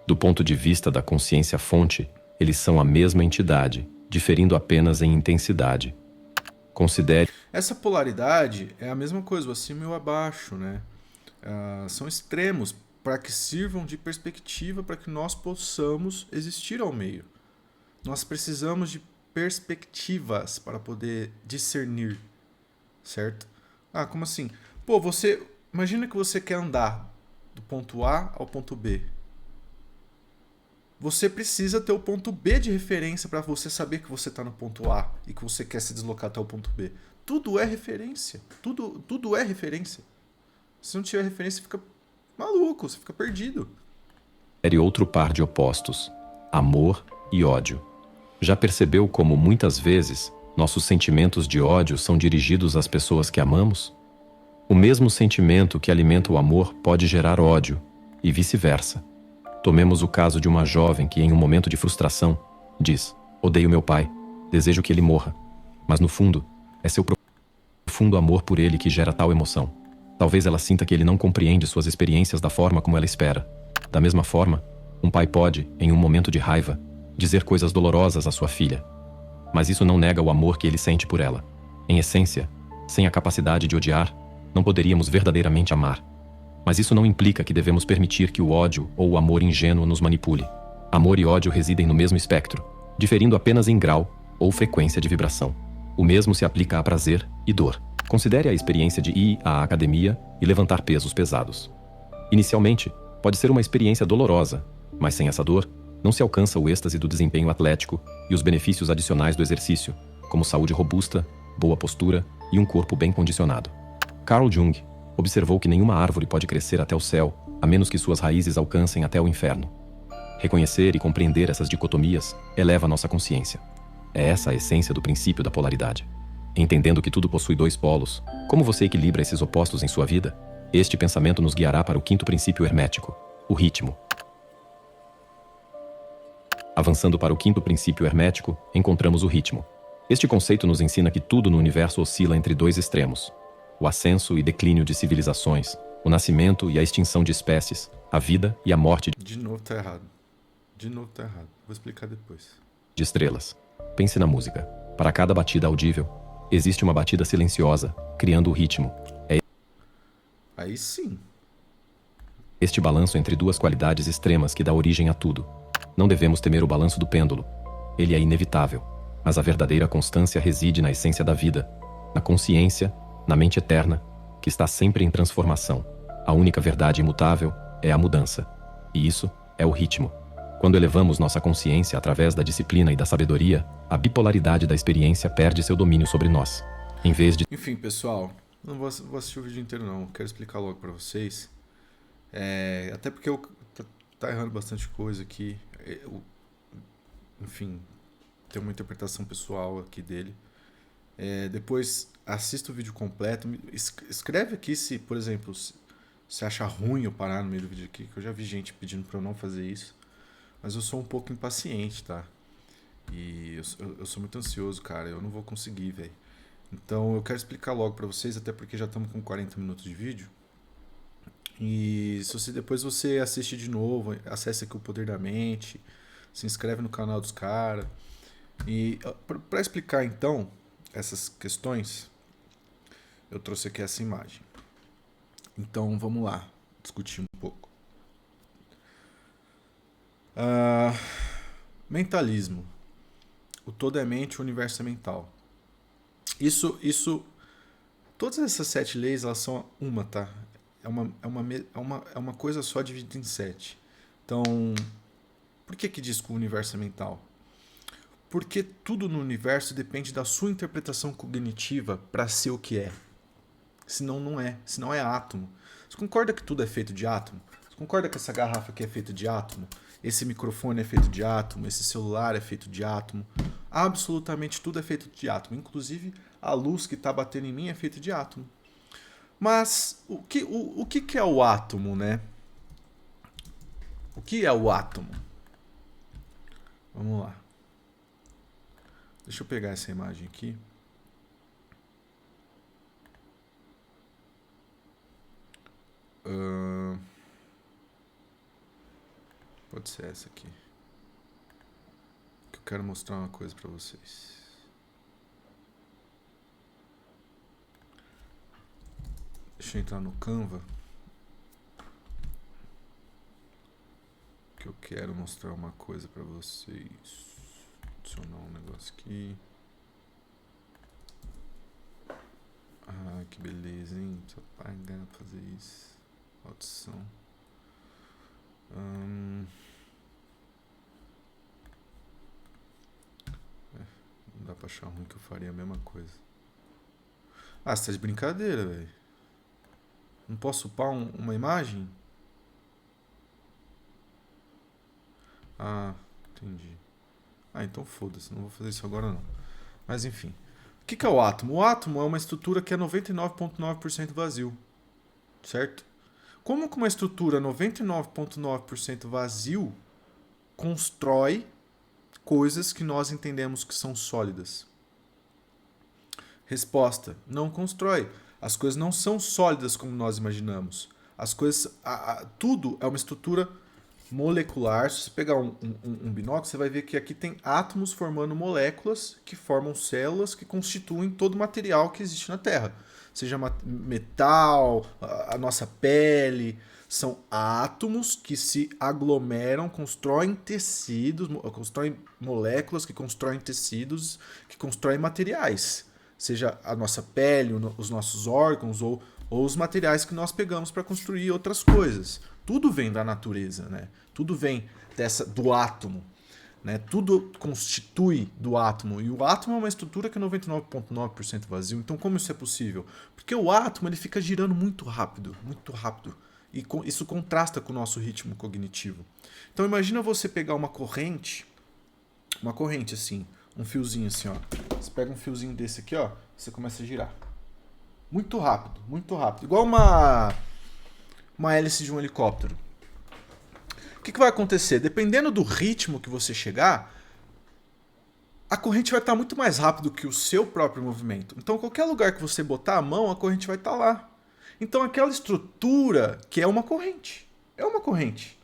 Do ponto de vista da consciência-fonte, eles são a mesma entidade, diferindo apenas em intensidade. Considere... Essa polaridade é a mesma coisa, o acima e o abaixo, né? São extremos para que sirvam de perspectiva para que nós possamos existir ao meio. Nós precisamos de perspectivas para poder discernir, certo? Como assim? Pô, imagina que você quer andar do ponto A ao ponto B. Você precisa ter o ponto B de referência para você saber que você está no ponto A e que você quer se deslocar até o ponto B. Tudo é referência. Tudo é referência. Se não tiver referência, você fica maluco, você fica perdido. Outro par de opostos: amor e ódio. Já percebeu como muitas vezes nossos sentimentos de ódio são dirigidos às pessoas que amamos? O mesmo sentimento que alimenta o amor pode gerar ódio, e vice-versa. Tomemos o caso de uma jovem que, em um momento de frustração, diz: odeio meu pai, desejo que ele morra. Mas no fundo, é seu profundo amor por ele que gera tal emoção. Talvez ela sinta que ele não compreende suas experiências da forma como ela espera. Da mesma forma, um pai pode, em um momento de raiva, dizer coisas dolorosas à sua filha. Mas isso não nega o amor que ele sente por ela. Em essência, sem a capacidade de odiar, não poderíamos verdadeiramente amar. Mas isso não implica que devemos permitir que o ódio ou o amor ingênuo nos manipule. Amor e ódio residem no mesmo espectro, diferindo apenas em grau ou frequência de vibração. O mesmo se aplica a prazer e dor. Considere a experiência de ir à academia e levantar pesos pesados. Inicialmente, pode ser uma experiência dolorosa, mas sem essa dor, não se alcança o êxtase do desempenho atlético e os benefícios adicionais do exercício, como saúde robusta, boa postura e um corpo bem condicionado. Carl Jung observou que nenhuma árvore pode crescer até o céu, a menos que suas raízes alcancem até o inferno. Reconhecer e compreender essas dicotomias eleva nossa consciência. É essa a essência do princípio da polaridade. Entendendo que tudo possui dois polos, como você equilibra esses opostos em sua vida? Este pensamento nos guiará para o quinto princípio hermético, o ritmo. Avançando para o quinto princípio hermético, encontramos o ritmo. Este conceito nos ensina que tudo no universo oscila entre dois extremos: o ascenso e declínio de civilizações, o nascimento e a extinção de espécies, a vida e a morte De novo tá errado. Vou explicar depois. de estrelas. Pense na música. Para cada batida audível, existe uma batida silenciosa, criando o ritmo. É Aí sim. este balanço entre duas qualidades extremas que dá origem a tudo. Não devemos temer o balanço do pêndulo. Ele é inevitável. Mas a verdadeira constância reside na essência da vida, na consciência, na mente eterna, que está sempre em transformação. A única verdade imutável é a mudança. E isso é o ritmo. Quando elevamos nossa consciência através da disciplina e da sabedoria, a bipolaridade da experiência perde seu domínio sobre nós. Em vez de... Enfim, pessoal, não vou assistir o vídeo inteiro não. Quero explicar logo pra vocês. Até porque tá errando bastante coisa aqui. Enfim, tem uma interpretação pessoal aqui dele. Depois assista o vídeo completo. Escreve aqui se, por exemplo, se acha ruim eu parar no meio do vídeo aqui, que eu já vi gente pedindo para eu não fazer isso. Mas eu sou um pouco impaciente, tá? E eu sou muito ansioso, cara. Eu não vou conseguir, velho. Então eu quero explicar logo para vocês, até porque já estamos com 40 minutos de vídeo. E se depois você assiste de novo, acesse aqui o Poder da Mente, se inscreve no canal dos caras. E para explicar então essas questões, eu trouxe aqui essa imagem. Então vamos lá, discutir um pouco. Mentalismo. O todo é mente, o universo é mental. Todas essas 7 leis, elas são uma, tá? É uma coisa só dividida em 7. Então, por que diz que o universo é mental? Porque tudo no universo depende da sua interpretação cognitiva para ser o que é. Senão não é. Senão é átomo. Você concorda que tudo é feito de átomo? Você concorda que essa garrafa aqui é feita de átomo? Esse microfone é feito de átomo? Esse celular é feito de átomo? Absolutamente tudo é feito de átomo. Inclusive a luz que está batendo em mim é feita de átomo. Mas o que é o átomo, né? O que é o átomo? Vamos lá. Deixa eu pegar essa imagem aqui. Pode ser essa aqui. Que eu quero mostrar uma coisa para vocês. Deixa eu entrar no Canva. Que eu quero mostrar uma coisa para vocês. Adicionar um negócio aqui. Ah, que beleza, hein? Precisa pagar pra fazer isso. Audição. Não dá pra achar ruim que eu faria a mesma coisa. Ah, você tá de brincadeira, velho. Não posso upar uma imagem? Ah, entendi. Ah, então foda-se, não vou fazer isso agora não. Mas enfim. O que é o átomo? O átomo é uma estrutura que é 99,9% vazio. Certo? Como que uma estrutura 99,9% vazio constrói coisas que nós entendemos que são sólidas? Resposta: não constrói. As coisas não são sólidas como nós imaginamos. As coisas, tudo é uma estrutura molecular. Se você pegar um binóculo, você vai ver que aqui tem átomos formando moléculas que formam células que constituem todo o material que existe na Terra. Seja metal, a nossa pele. São átomos que se aglomeram, constroem tecidos, constroem moléculas que constroem tecidos, que constroem materiais. Seja a nossa pele, os nossos órgãos ou os materiais que nós pegamos para construir outras coisas. Tudo vem da natureza, né? Tudo vem do átomo. Né? Tudo constitui do átomo. E o átomo é uma estrutura que é 99,9% vazio. Então como isso é possível? Porque o átomo ele fica girando muito rápido, muito rápido. E isso contrasta com o nosso ritmo cognitivo. Então imagina você pegar uma corrente assim, um fiozinho assim, ó. Você pega um fiozinho desse aqui, ó, você começa a girar. Muito rápido, muito rápido. Igual uma hélice de um helicóptero. O que vai acontecer? Dependendo do ritmo que você chegar, a corrente vai estar muito mais rápido que o seu próprio movimento. Então, qualquer lugar que você botar a mão, a corrente vai estar lá. Então, aquela estrutura que é uma corrente. É uma corrente.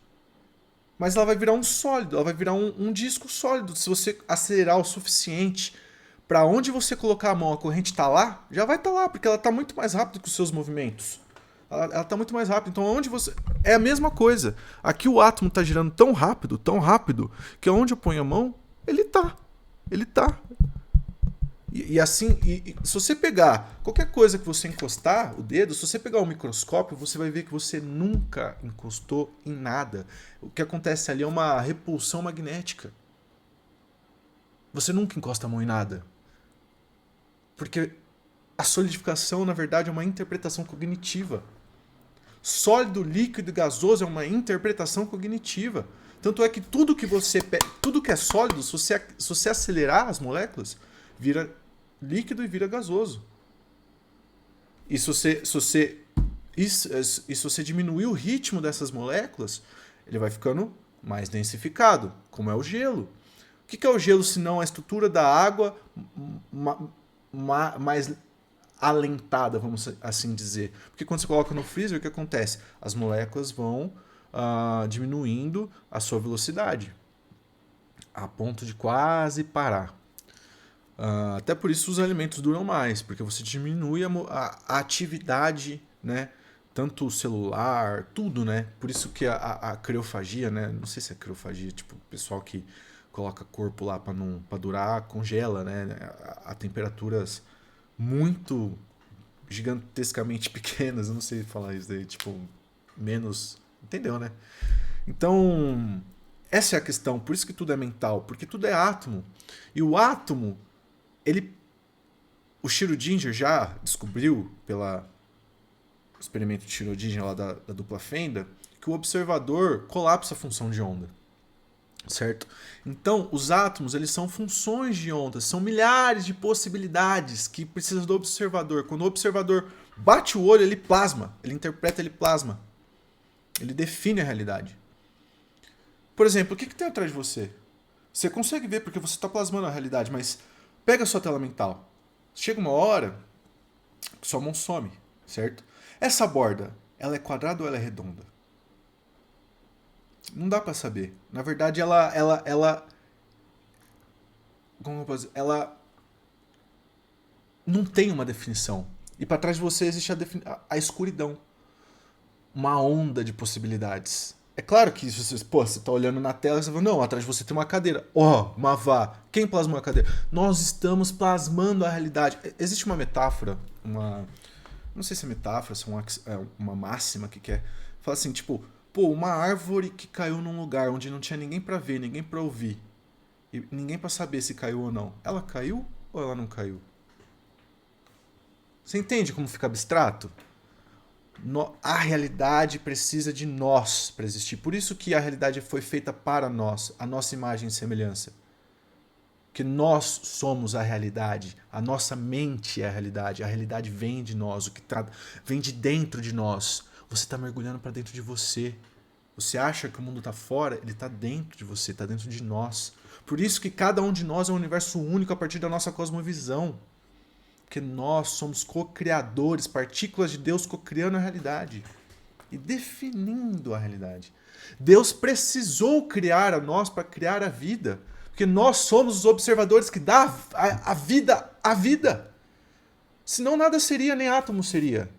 Mas ela vai virar um sólido, ela vai virar um disco sólido. Se você acelerar o suficiente para onde você colocar a mão, a corrente está lá, já vai estar lá, porque ela está muito mais rápido que os seus movimentos. Ela está muito mais rápida. Então, onde você... É a mesma coisa. Aqui o átomo está girando tão rápido, que onde eu ponho a mão, ele está. Ele está. E assim, se você pegar qualquer coisa que você encostar o dedo, se você pegar um microscópio, você vai ver que você nunca encostou em nada. O que acontece ali é uma repulsão magnética. Você nunca encosta a mão em nada. Porque a solidificação, na verdade, é uma interpretação cognitiva. Sólido, líquido e gasoso é uma interpretação cognitiva. Tanto é que tudo que é sólido, se você acelerar as moléculas, vira líquido e vira gasoso. E se você diminuir o ritmo dessas moléculas, ele vai ficando mais densificado, como é o gelo. O que é o gelo se não a estrutura da água mais alentada, vamos assim dizer? Porque quando você coloca no freezer, o que acontece? As moléculas vão diminuindo a sua velocidade, a ponto de quase parar. Até por isso os alimentos duram mais, porque você diminui a atividade, né? Tanto o celular, tudo, né? Por isso que a criofagia, né? Não sei se é criofagia, tipo, o pessoal que coloca corpo lá para durar, congela, né? A temperaturas muito gigantescamente pequenas, eu não sei falar isso daí, tipo, menos. Entendeu, né? Então, essa é a questão, por isso que tudo é mental, porque tudo é átomo. E o átomo, o Schrödinger já descobriu, pelo experimento de Schrödinger lá da dupla fenda, que o observador colapsa a função de onda. Certo? Então, os átomos, eles são funções de ondas, são milhares de possibilidades que precisam do observador. Quando o observador bate o olho, ele plasma, ele interpreta, ele plasma. Ele define a realidade. Por exemplo, o que tem atrás de você? Você consegue ver porque você está plasmando a realidade, mas pega a sua tela mental. Chega uma hora que sua mão some, certo? Essa borda, ela é quadrada ou ela é redonda? Não dá pra saber. Na verdade, como eu posso dizer? Ela não tem uma definição. E para trás de você existe a escuridão. Uma onda de possibilidades. É claro que você tá olhando na tela e você fala, não, atrás de você tem uma cadeira. Uma vá. Quem plasmou a cadeira? Nós estamos plasmando a realidade. Existe uma metáfora, não sei se é metáfora, se é uma máxima que quer. Fala assim, tipo, uma árvore que caiu num lugar onde não tinha ninguém para ver, ninguém para ouvir. E ninguém para saber se caiu ou não. Ela caiu ou ela não caiu? Você entende como fica abstrato? A realidade precisa de nós para existir. Por isso que a realidade foi feita para nós, a nossa imagem e semelhança. Que nós somos a realidade, a nossa mente é a realidade vem de nós, vem de dentro de nós. Você está mergulhando para dentro de você. Você acha que o mundo está fora, ele está dentro de você, está dentro de nós. Por isso que cada um de nós é um universo único a partir da nossa cosmovisão. Porque nós somos co-criadores, partículas de Deus co-criando a realidade e definindo a realidade. Deus precisou criar a nós para criar a vida, porque nós somos os observadores que dá a vida à vida. Senão nada seria, nem átomo seria.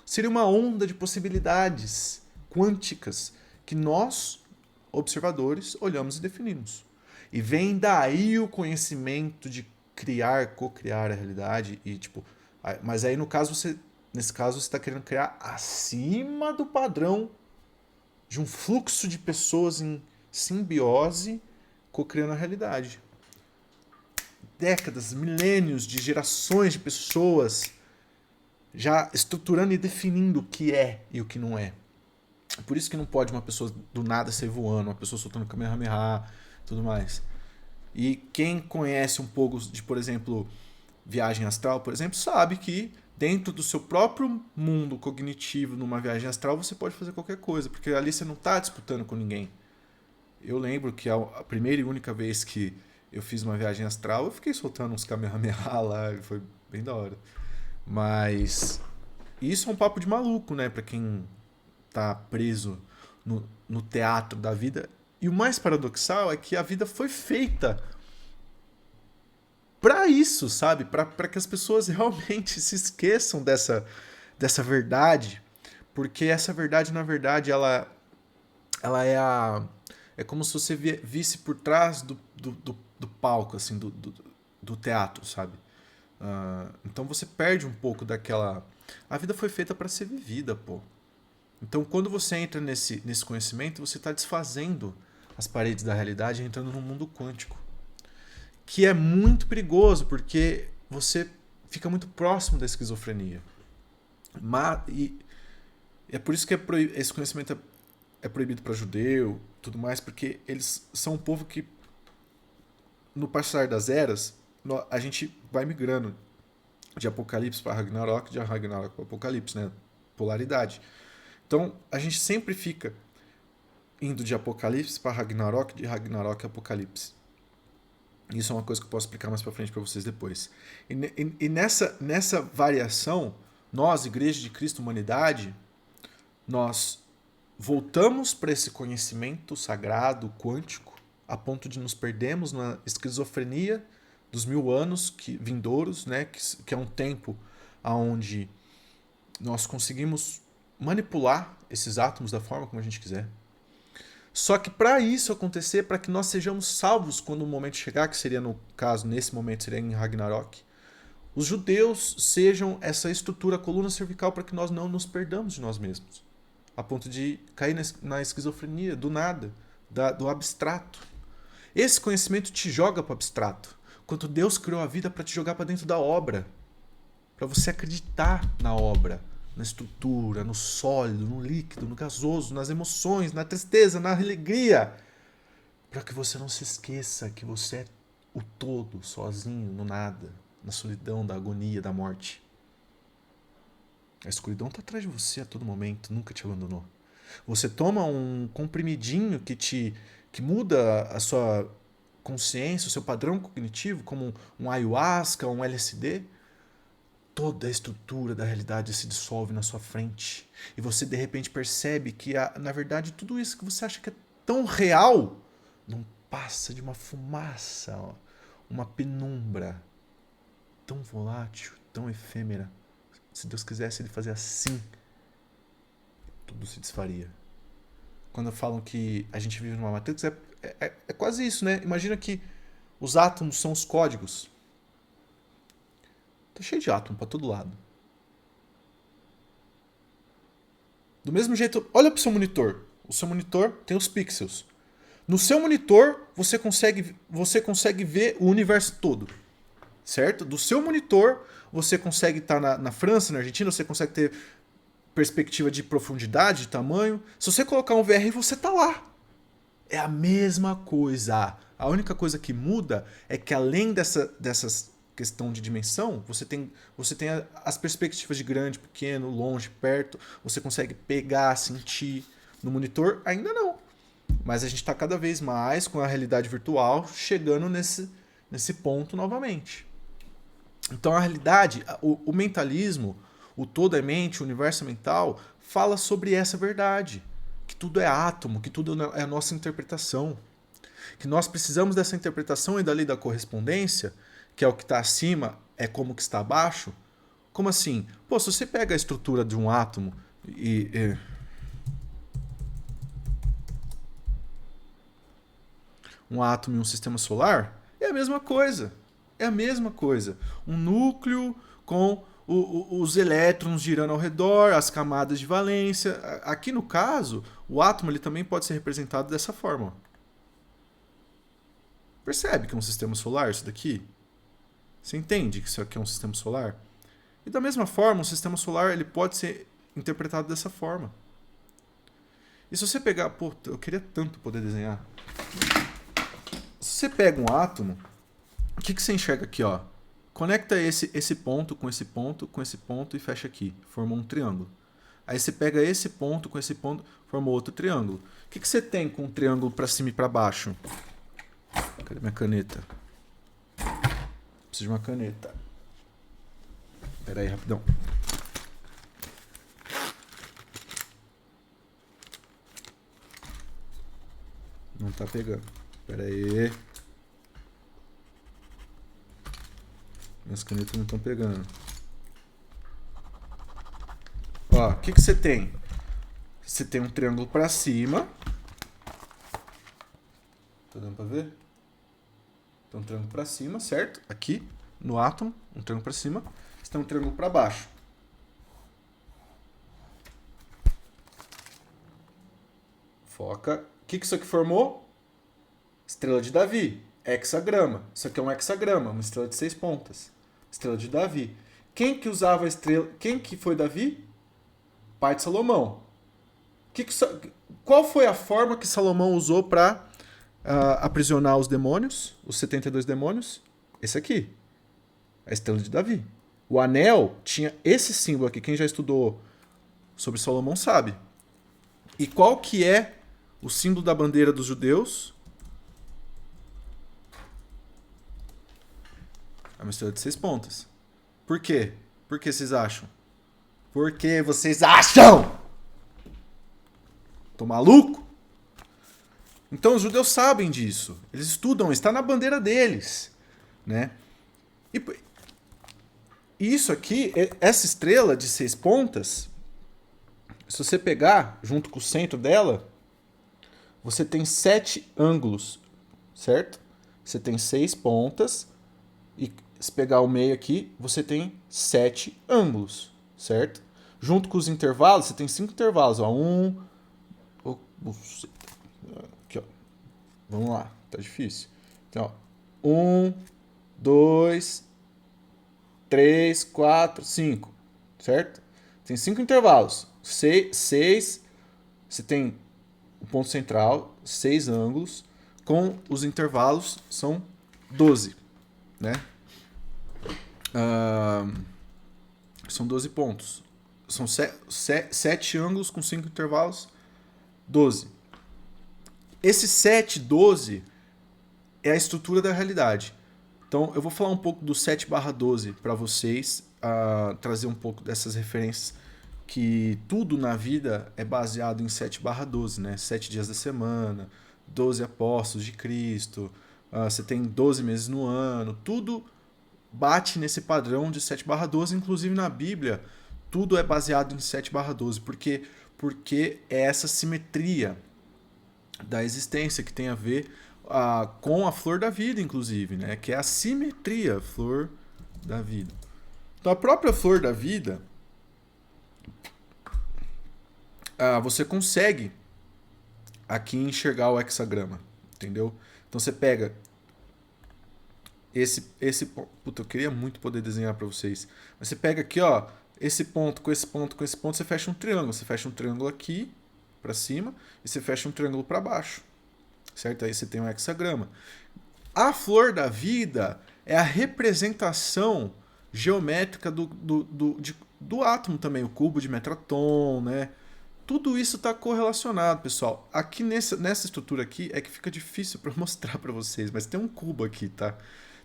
Seria uma onda de possibilidades quânticas que nós, observadores, olhamos e definimos. E vem daí o conhecimento de criar, co-criar a realidade e tipo, mas aí nesse caso você está querendo criar acima do padrão de um fluxo de pessoas em simbiose co-criando a realidade. Décadas, milênios de gerações de pessoas já estruturando e definindo o que é e o que não é. Por isso que não pode uma pessoa do nada sair voando, uma pessoa soltando Kamehameha, tudo mais. E quem conhece um pouco de, por exemplo, viagem astral, por exemplo, sabe que dentro do seu próprio mundo cognitivo, numa viagem astral, você pode fazer qualquer coisa, porque ali você não está disputando com ninguém. Eu lembro que a primeira e única vez que eu fiz uma viagem astral, eu fiquei soltando uns Kamehameha lá, e foi bem da hora. Mas isso é um papo de maluco, né? Pra quem tá preso no teatro da vida. E o mais paradoxal é que a vida foi feita para isso, sabe? Para que as pessoas realmente se esqueçam dessa verdade. Porque essa verdade, na verdade, ela é como se você visse por trás do palco, assim, do teatro, sabe? Então você perde um pouco daquela... A vida foi feita para ser vivida, pô. Então quando você entra nesse conhecimento, você está desfazendo as paredes da realidade e entrando num mundo quântico. Que é muito perigoso, porque você fica muito próximo da esquizofrenia. E é por isso que esse conhecimento é proibido para judeu, tudo mais, porque eles são um povo que, no passar das eras, a gente vai migrando de Apocalipse para Ragnarok, de Ragnarok para Apocalipse, né? Polaridade. Então, a gente sempre fica indo de Apocalipse para Ragnarok, de Ragnarok a Apocalipse. Isso é uma coisa que eu posso explicar mais para frente para vocês depois. E nessa variação, nós, Igreja de Cristo Humanidade, nós voltamos para esse conhecimento sagrado, quântico, a ponto de nos perdermos na esquizofrenia dos 1000 anos vindouros, né? Que é um tempo onde nós conseguimos manipular esses átomos da forma como a gente quiser. Só que para isso acontecer, para que nós sejamos salvos quando o momento chegar, que seria no caso, nesse momento, seria em Ragnarok, os judeus sejam essa estrutura, coluna cervical, para que nós não nos perdamos de nós mesmos. A ponto de cair na esquizofrenia, do nada, do abstrato. Esse conhecimento te joga para o abstrato. Quando Deus criou a vida para te jogar para dentro da obra. Para você acreditar na obra. Na estrutura, no sólido, no líquido, no gasoso, nas emoções, na tristeza, na alegria. Para que você não se esqueça que você é o todo, sozinho, no nada, na solidão, da agonia, da morte. A escuridão está atrás de você a todo momento, nunca te abandonou. Você toma um comprimidinho que muda a sua consciência, o seu padrão cognitivo, como um ayahuasca, um LSD, toda a estrutura da realidade se dissolve na sua frente. E você de repente percebe que, na verdade, tudo isso que você acha que é tão real não passa de uma fumaça, uma penumbra tão volátil, tão efêmera. Se Deus quisesse, ele fazia assim, tudo se desfaria. Quando falam que a gente vive numa Matrix, é quase isso, né? Imagina que os átomos são os códigos. Tá cheio de átomo para todo lado. Do mesmo jeito, olha para o seu monitor. O seu monitor tem os pixels. No seu monitor, você consegue ver o universo todo. Certo? Do seu monitor, você consegue estar na França, na Argentina, você consegue ter perspectiva de profundidade, de tamanho. Se você colocar um VR, você tá lá. É a mesma coisa. A única coisa que muda é que além dessas questão de dimensão, você tem as perspectivas de grande, pequeno, longe, perto. Você consegue pegar, sentir. No monitor, ainda não. Mas a gente está cada vez mais com a realidade virtual chegando nesse ponto novamente. Então a realidade, o mentalismo, o todo é mente, o universo é mental, fala sobre essa verdade. Que tudo é átomo, que tudo é a nossa interpretação. Que nós precisamos dessa interpretação e da lei da correspondência, que é o que está acima, é como o que está abaixo. Como assim? Pô, se você pega a estrutura de um átomo um átomo e um sistema solar, é a mesma coisa. É a mesma coisa. Um núcleo com os elétrons girando ao redor, as camadas de valência. Aqui no caso, o átomo ele também pode ser representado dessa forma. Percebe que é um sistema solar isso daqui? Você entende que isso aqui é um sistema solar? E da mesma forma, um sistema solar ele pode ser interpretado dessa forma. E se você pegar... Pô, eu queria tanto poder desenhar. Se você pega um átomo, o que você enxerga aqui, ó? Conecta esse ponto com esse ponto, com esse ponto e fecha aqui. Formou um triângulo. Aí você pega esse ponto com esse ponto, formou outro triângulo. O que você tem com um triângulo para cima e para baixo? Cadê minha caneta? Preciso de uma caneta. Espera aí, rapidão. Não tá pegando. Espera aí. Minhas canetas não estão pegando. Ó, o que você tem? Você tem um triângulo para cima. Tá dando para ver? Tem um triângulo para cima, certo? Aqui, no átomo, um triângulo para cima. Você tem um triângulo para baixo. Foca. O que isso aqui formou? Estrela de Davi. Hexagrama. Isso aqui é um hexagrama, uma estrela de 6 pontas. Estrela de Davi. Quem que usava a estrela? Quem que foi Davi? Pai de Salomão. Qual foi a forma que Salomão usou para aprisionar os demônios, os 72 demônios? Esse aqui. A estrela de Davi. O anel tinha esse símbolo aqui. Quem já estudou sobre Salomão sabe. E qual que é o símbolo da bandeira dos judeus? É uma estrela de 6 pontas. Por quê? Por que vocês acham? Por que vocês acham? Tô maluco? Então os judeus sabem disso. Eles estudam, está na bandeira deles, né? E isso aqui, essa estrela de 6 pontas, se você pegar junto com o centro dela, você tem 7 ângulos, certo? Você tem 6 pontas e se pegar o meio aqui, você tem 7 ângulos, certo? Junto com os intervalos, você tem 5 intervalos, ó. Aqui, ó. Vamos lá, tá difícil. Então, ó. 1, 2, 3, 4, 5, certo? Tem 5 intervalos. 6, você tem o ponto central, 6 ângulos, com os intervalos são 12, né? São 12 pontos. São 7 ângulos com 5 intervalos, 12. Esse 7, 12 é a estrutura da realidade. Então, eu vou falar um pouco do 7/12 para vocês, trazer um pouco dessas referências, que tudo na vida é baseado em 7/12, né? 7 dias da semana, 12 apóstolos de Cristo, você tem 12 meses no ano, tudo bate nesse padrão de 7/12, inclusive na Bíblia, tudo é baseado em 7/12, porque é essa simetria da existência que tem a ver com a flor da vida, inclusive, né? Que é a simetria, flor da vida. Então, a própria flor da vida, você consegue aqui enxergar o hexagrama, entendeu? Então, você pega esse puta, eu queria muito poder desenhar para vocês. Mas você pega aqui, ó, esse ponto com esse ponto com esse ponto, você fecha um triângulo. Você fecha um triângulo aqui para cima e você fecha um triângulo para baixo, certo? Aí você tem um hexagrama. A flor da vida é a representação geométrica do átomo também, o cubo de Metatron, né? Tudo isso está correlacionado, pessoal. Aqui nessa estrutura aqui é que fica difícil para mostrar para vocês, mas tem um cubo aqui, tá?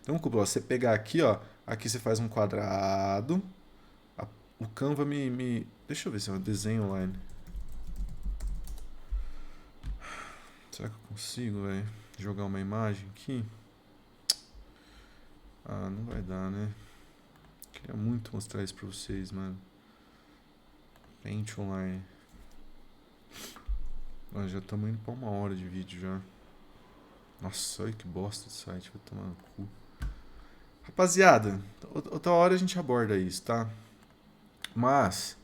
Tem um cubo, ó. Você pegar aqui, ó, aqui você faz um quadrado. O Canva deixa eu ver se eu desenho online. Será que eu consigo, velho, jogar uma imagem aqui? Não vai dar, né? Queria muito mostrar isso pra vocês, mano. Paint online. Já estamos indo pra 1 hora de vídeo já. Nossa, olha que bosta de site, vai tomar no cu. Rapaziada, outra hora a gente aborda isso, tá? Mas,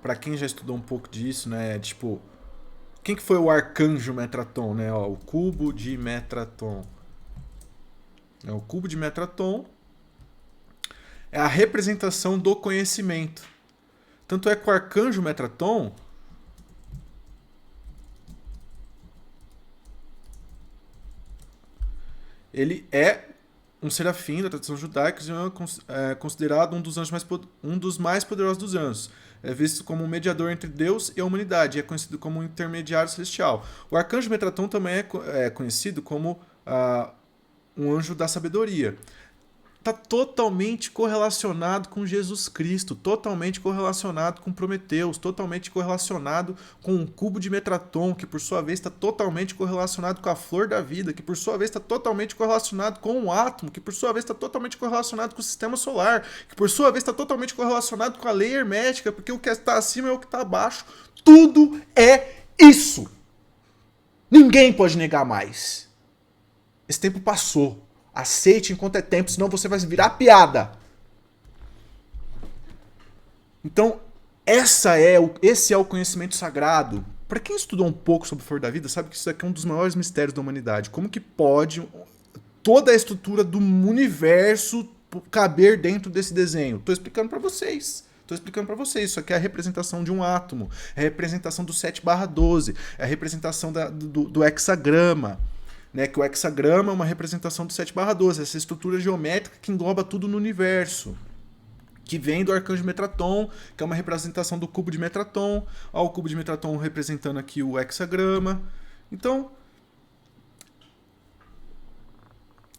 pra quem já estudou um pouco disso, né? Tipo, quem que foi o arcanjo Metatron, né? Ó, o cubo de Metatron. O cubo de Metatron é a representação do conhecimento. Tanto é que o arcanjo Metatron, ele é um serafim da tradição judaica, é considerado um dos mais poderosos dos anjos. É visto como um mediador entre Deus e a humanidade, e é conhecido como um intermediário celestial. O arcanjo Metatron também é conhecido como um anjo da sabedoria. Está totalmente correlacionado com Jesus Cristo, totalmente correlacionado com Prometeus, totalmente correlacionado com o cubo de Metatron, que por sua vez está totalmente correlacionado com a flor da vida, que por sua vez está totalmente correlacionado com o átomo, que por sua vez está totalmente correlacionado com o sistema solar, que por sua vez está totalmente correlacionado com a lei hermética, porque o que está acima é o que está abaixo. Tudo é isso. Ninguém pode negar mais. Esse tempo passou. Aceite enquanto é tempo, senão você vai virar piada. Então, esse é o conhecimento sagrado. Para quem estudou um pouco sobre a flor da vida, sabe que isso aqui é um dos maiores mistérios da humanidade. Como que pode toda a estrutura do universo caber dentro desse desenho? Estou explicando para vocês. Isso aqui é a representação de um átomo, é a representação do 7/12, é a representação do hexagrama. né, que o hexagrama é uma representação do 7/12, essa estrutura geométrica que engloba tudo no universo, que vem do arcanjo Metraton, que é uma representação do cubo de Metraton, ó, o cubo de Metraton representando aqui o hexagrama. Então,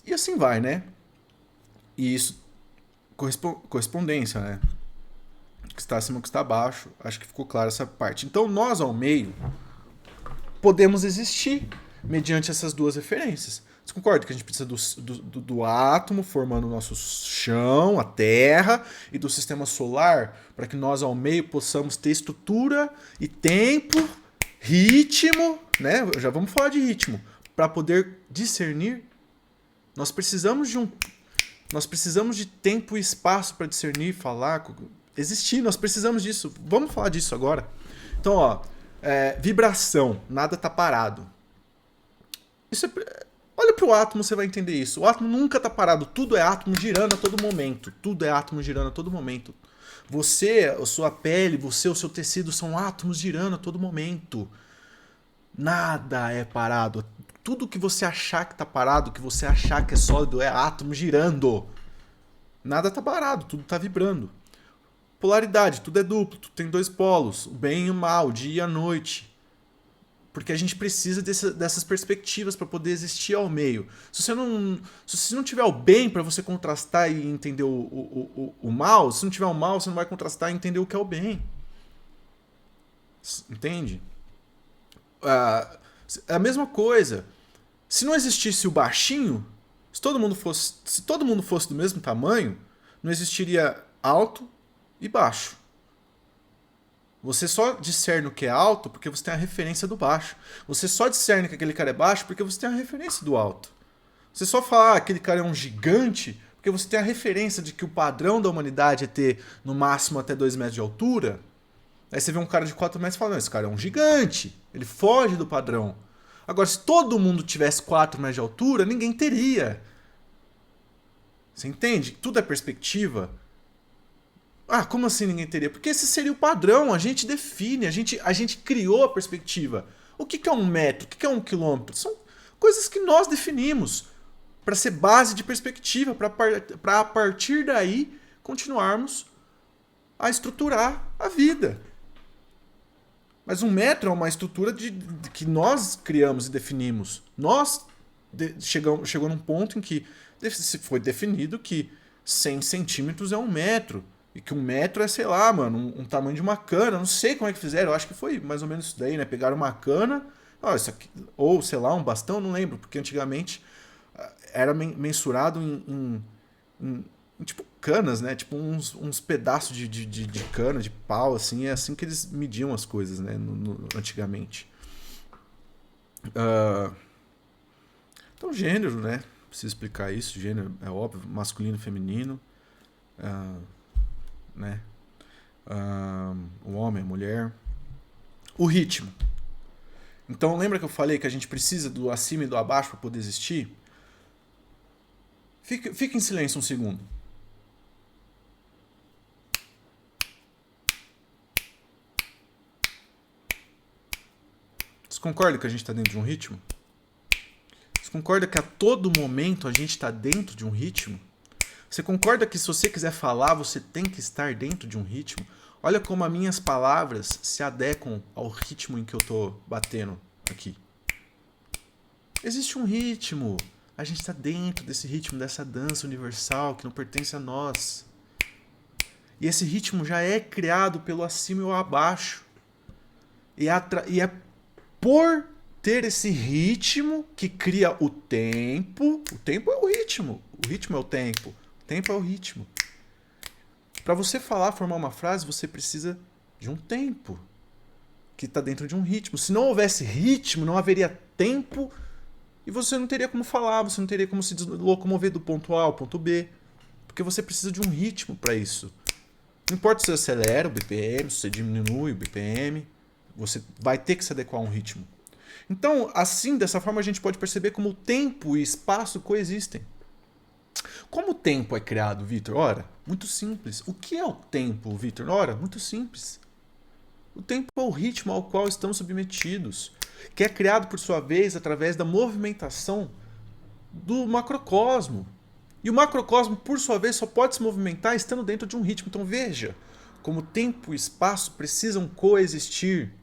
e assim vai, né? E isso, correspondência, né? O que está acima, o que está abaixo. Acho que ficou claro essa parte. Então, nós ao meio podemos existir mediante essas duas referências. Você concorda que a gente precisa do átomo formando o nosso chão, a Terra, e do sistema solar, para que nós ao meio possamos ter estrutura e tempo, ritmo, né? Já vamos falar de ritmo, para poder discernir. Nós precisamos de tempo e espaço para discernir, falar, existir. Nós precisamos disso. Vamos falar disso agora. Então, ó, vibração, nada está parado. Isso olha para o átomo, você vai entender isso. O átomo nunca está parado. Tudo é átomo girando a todo momento. Tudo é átomo girando a todo momento. Você, a sua pele, você, o seu tecido são átomos girando a todo momento. Nada é parado. Tudo que você achar que está parado, que você achar que é sólido, é átomo girando. Nada está parado, tudo está vibrando. Polaridade, tudo é duplo, tudo tem dois polos. O bem e o mal, o dia e a noite. Porque a gente precisa dessas perspectivas para poder existir ao meio. Se você não tiver o bem para você contrastar e entender o mal, se não tiver o mal, você não vai contrastar e entender o que é o bem. Entende? É a mesma coisa. Se não existisse o baixinho, se todo mundo fosse do mesmo tamanho, não existiria alto e baixo. Você só discerne o que é alto porque você tem a referência do baixo. Você só discerne que aquele cara é baixo porque você tem a referência do alto. Você só fala aquele cara é um gigante porque você tem a referência de que o padrão da humanidade é ter no máximo até 2 metros de altura. Aí você vê um cara de 4 metros e fala, não, esse cara é um gigante. Ele foge do padrão. Agora, se todo mundo tivesse 4 metros de altura, ninguém teria. Você entende? Tudo é perspectiva. Ah, como assim ninguém teria? Porque esse seria o padrão, a gente define, a gente criou a perspectiva. O que é 1 metro? O que é 1 quilômetro? São coisas que nós definimos para ser base de perspectiva, para a partir daí continuarmos a estruturar a vida. Mas 1 metro é uma estrutura que nós criamos e definimos. Chegou num ponto em que foi definido que 100 centímetros é 1 metro. E que 1 metro é, sei lá, mano, um tamanho de uma cana. Não sei como é que fizeram. Eu acho que foi mais ou menos isso daí, né? Pegaram uma cana, isso aqui, ou, sei lá, um bastão, não lembro. Porque antigamente era mensurado em tipo canas, né? Tipo uns pedaços de cana, de pau, assim. É assim que eles mediam as coisas, né? Antigamente. Então, gênero, né? Preciso explicar isso. Gênero é óbvio, masculino, feminino. Né? O homem, a mulher. O ritmo. Então, lembra que eu falei que a gente precisa do acima e do abaixo para poder existir? Fica em silêncio um segundo. Você concorda que a gente está dentro de um ritmo? Você concorda que a todo momento a gente está dentro de um ritmo? Você concorda que se você quiser falar, você tem que estar dentro de um ritmo? Olha como as minhas palavras se adequam ao ritmo em que eu estou batendo aqui. Existe um ritmo. A gente está dentro desse ritmo, dessa dança universal que não pertence a nós. E esse ritmo já é criado pelo acima e o abaixo. E é por ter esse ritmo que cria o tempo. O tempo é o ritmo. O ritmo é o tempo. O tempo é o ritmo. Para você falar, formar uma frase, você precisa de um tempo que está dentro de um ritmo. Se não houvesse ritmo, não haveria tempo e você não teria como falar, você não teria como se locomover do ponto A ao ponto B, porque você precisa de um ritmo para isso. Não importa se você acelera o BPM, se você diminui o BPM, você vai ter que se adequar a um ritmo. Então, assim, dessa forma, a gente pode perceber como o tempo e espaço coexistem. Como o tempo é criado, Vitor? Ora, muito simples. O que é o tempo, Vitor? Ora, muito simples. O tempo é o ritmo ao qual estamos submetidos. que é criado, por sua vez, através da movimentação do macrocosmo. E o macrocosmo, por sua vez, só pode se movimentar estando dentro de um ritmo. Então veja como tempo e espaço precisam coexistir.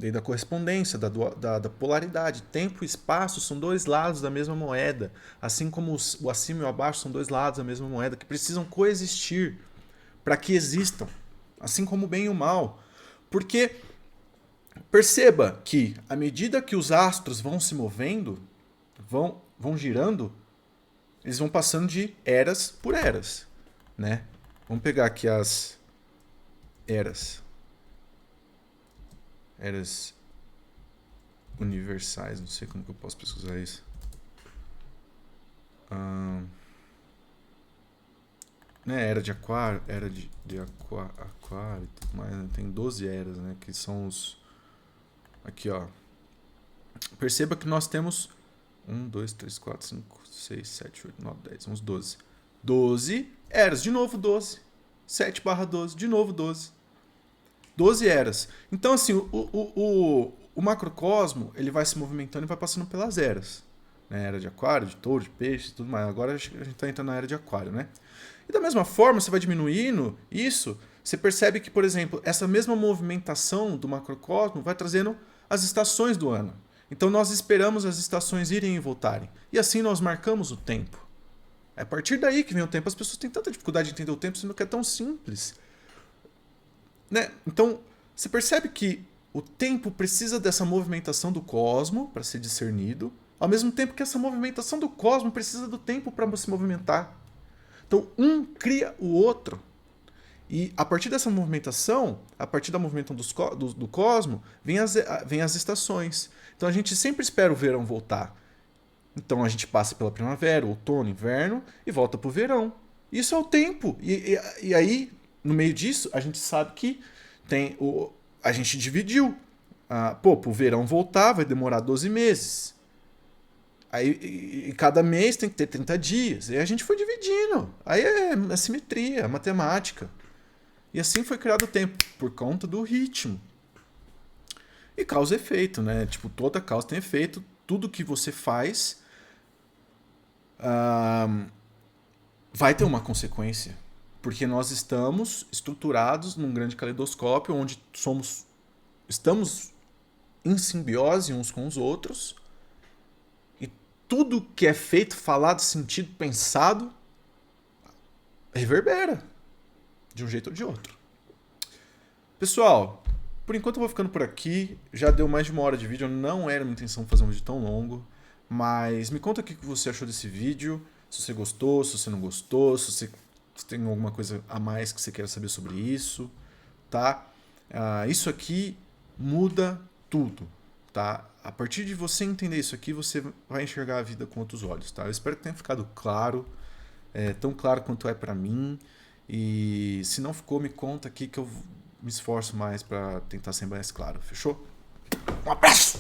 Lei da correspondência, da polaridade. Tempo e espaço são dois lados da mesma moeda. Assim como o acima e o abaixo são dois lados da mesma moeda, que precisam coexistir para que existam. Assim como o bem e o mal. Porque perceba que, à medida que os astros vão se movendo, vão girando, eles vão passando de eras por eras, né? Vamos pegar aqui as eras. Eras universais, não sei como que eu posso pesquisar isso. Né, era de aquário, era de aquário e tudo mais, né? Tem 12 eras, né? Que são os... Aqui, ó. Perceba que nós temos 1, 2, 3, 4, 5, 6, 7, 8, 9, 10, uns 12. 12 eras, de novo 12. 7/12, de novo 12. 12 eras. Então, assim, o macrocosmo, ele vai se movimentando e vai passando pelas eras. Né? Era de aquário, de touro, de peixe e tudo mais. Agora a gente está entrando na era de aquário, né? E da mesma forma, você vai diminuindo isso, você percebe que, por exemplo, essa mesma movimentação do macrocosmo vai trazendo as estações do ano. Então nós esperamos as estações irem e voltarem. E assim nós marcamos o tempo. É a partir daí que vem o tempo. As pessoas têm tanta dificuldade de entender o tempo, sendo que é tão simples. Né? Então, você percebe que o tempo precisa dessa movimentação do cosmo para ser discernido, ao mesmo tempo que essa movimentação do cosmo precisa do tempo para se movimentar. Então, um cria o outro. E a partir dessa movimentação, a partir da movimentação do cosmo, vem as estações. Então a gente sempre espera o verão voltar. Então a gente passa pela primavera, outono, inverno e volta para o verão. Isso é o tempo. E aí, no meio disso, a gente sabe que a gente dividiu. Pro verão voltar vai demorar 12 meses. Aí, cada mês tem que ter 30 dias. E a gente foi dividindo. Aí é a simetria, a matemática. E assim foi criado o tempo, por conta do ritmo. E causa e efeito, né? Tipo, toda causa tem efeito. Tudo que você faz vai ter uma consequência. Porque nós estamos estruturados num grande caleidoscópio onde estamos em simbiose uns com os outros. E tudo que é feito, falado, sentido, pensado, reverbera. De um jeito ou de outro. Pessoal, por enquanto eu vou ficando por aqui. Já deu mais de 1 hora de vídeo. Não era minha intenção fazer um vídeo tão longo. Mas me conta o que você achou desse vídeo. Se você gostou, se você não gostou. Se você tem alguma coisa a mais que você queira saber sobre isso. Tá? Isso aqui muda tudo. Tá? A partir de você entender isso aqui, você vai enxergar a vida com outros olhos. Tá? Eu espero que tenha ficado claro. Tão claro quanto é pra mim. E se não ficou, me conta aqui que eu me esforço mais para tentar ser mais claro. Fechou? Um abraço!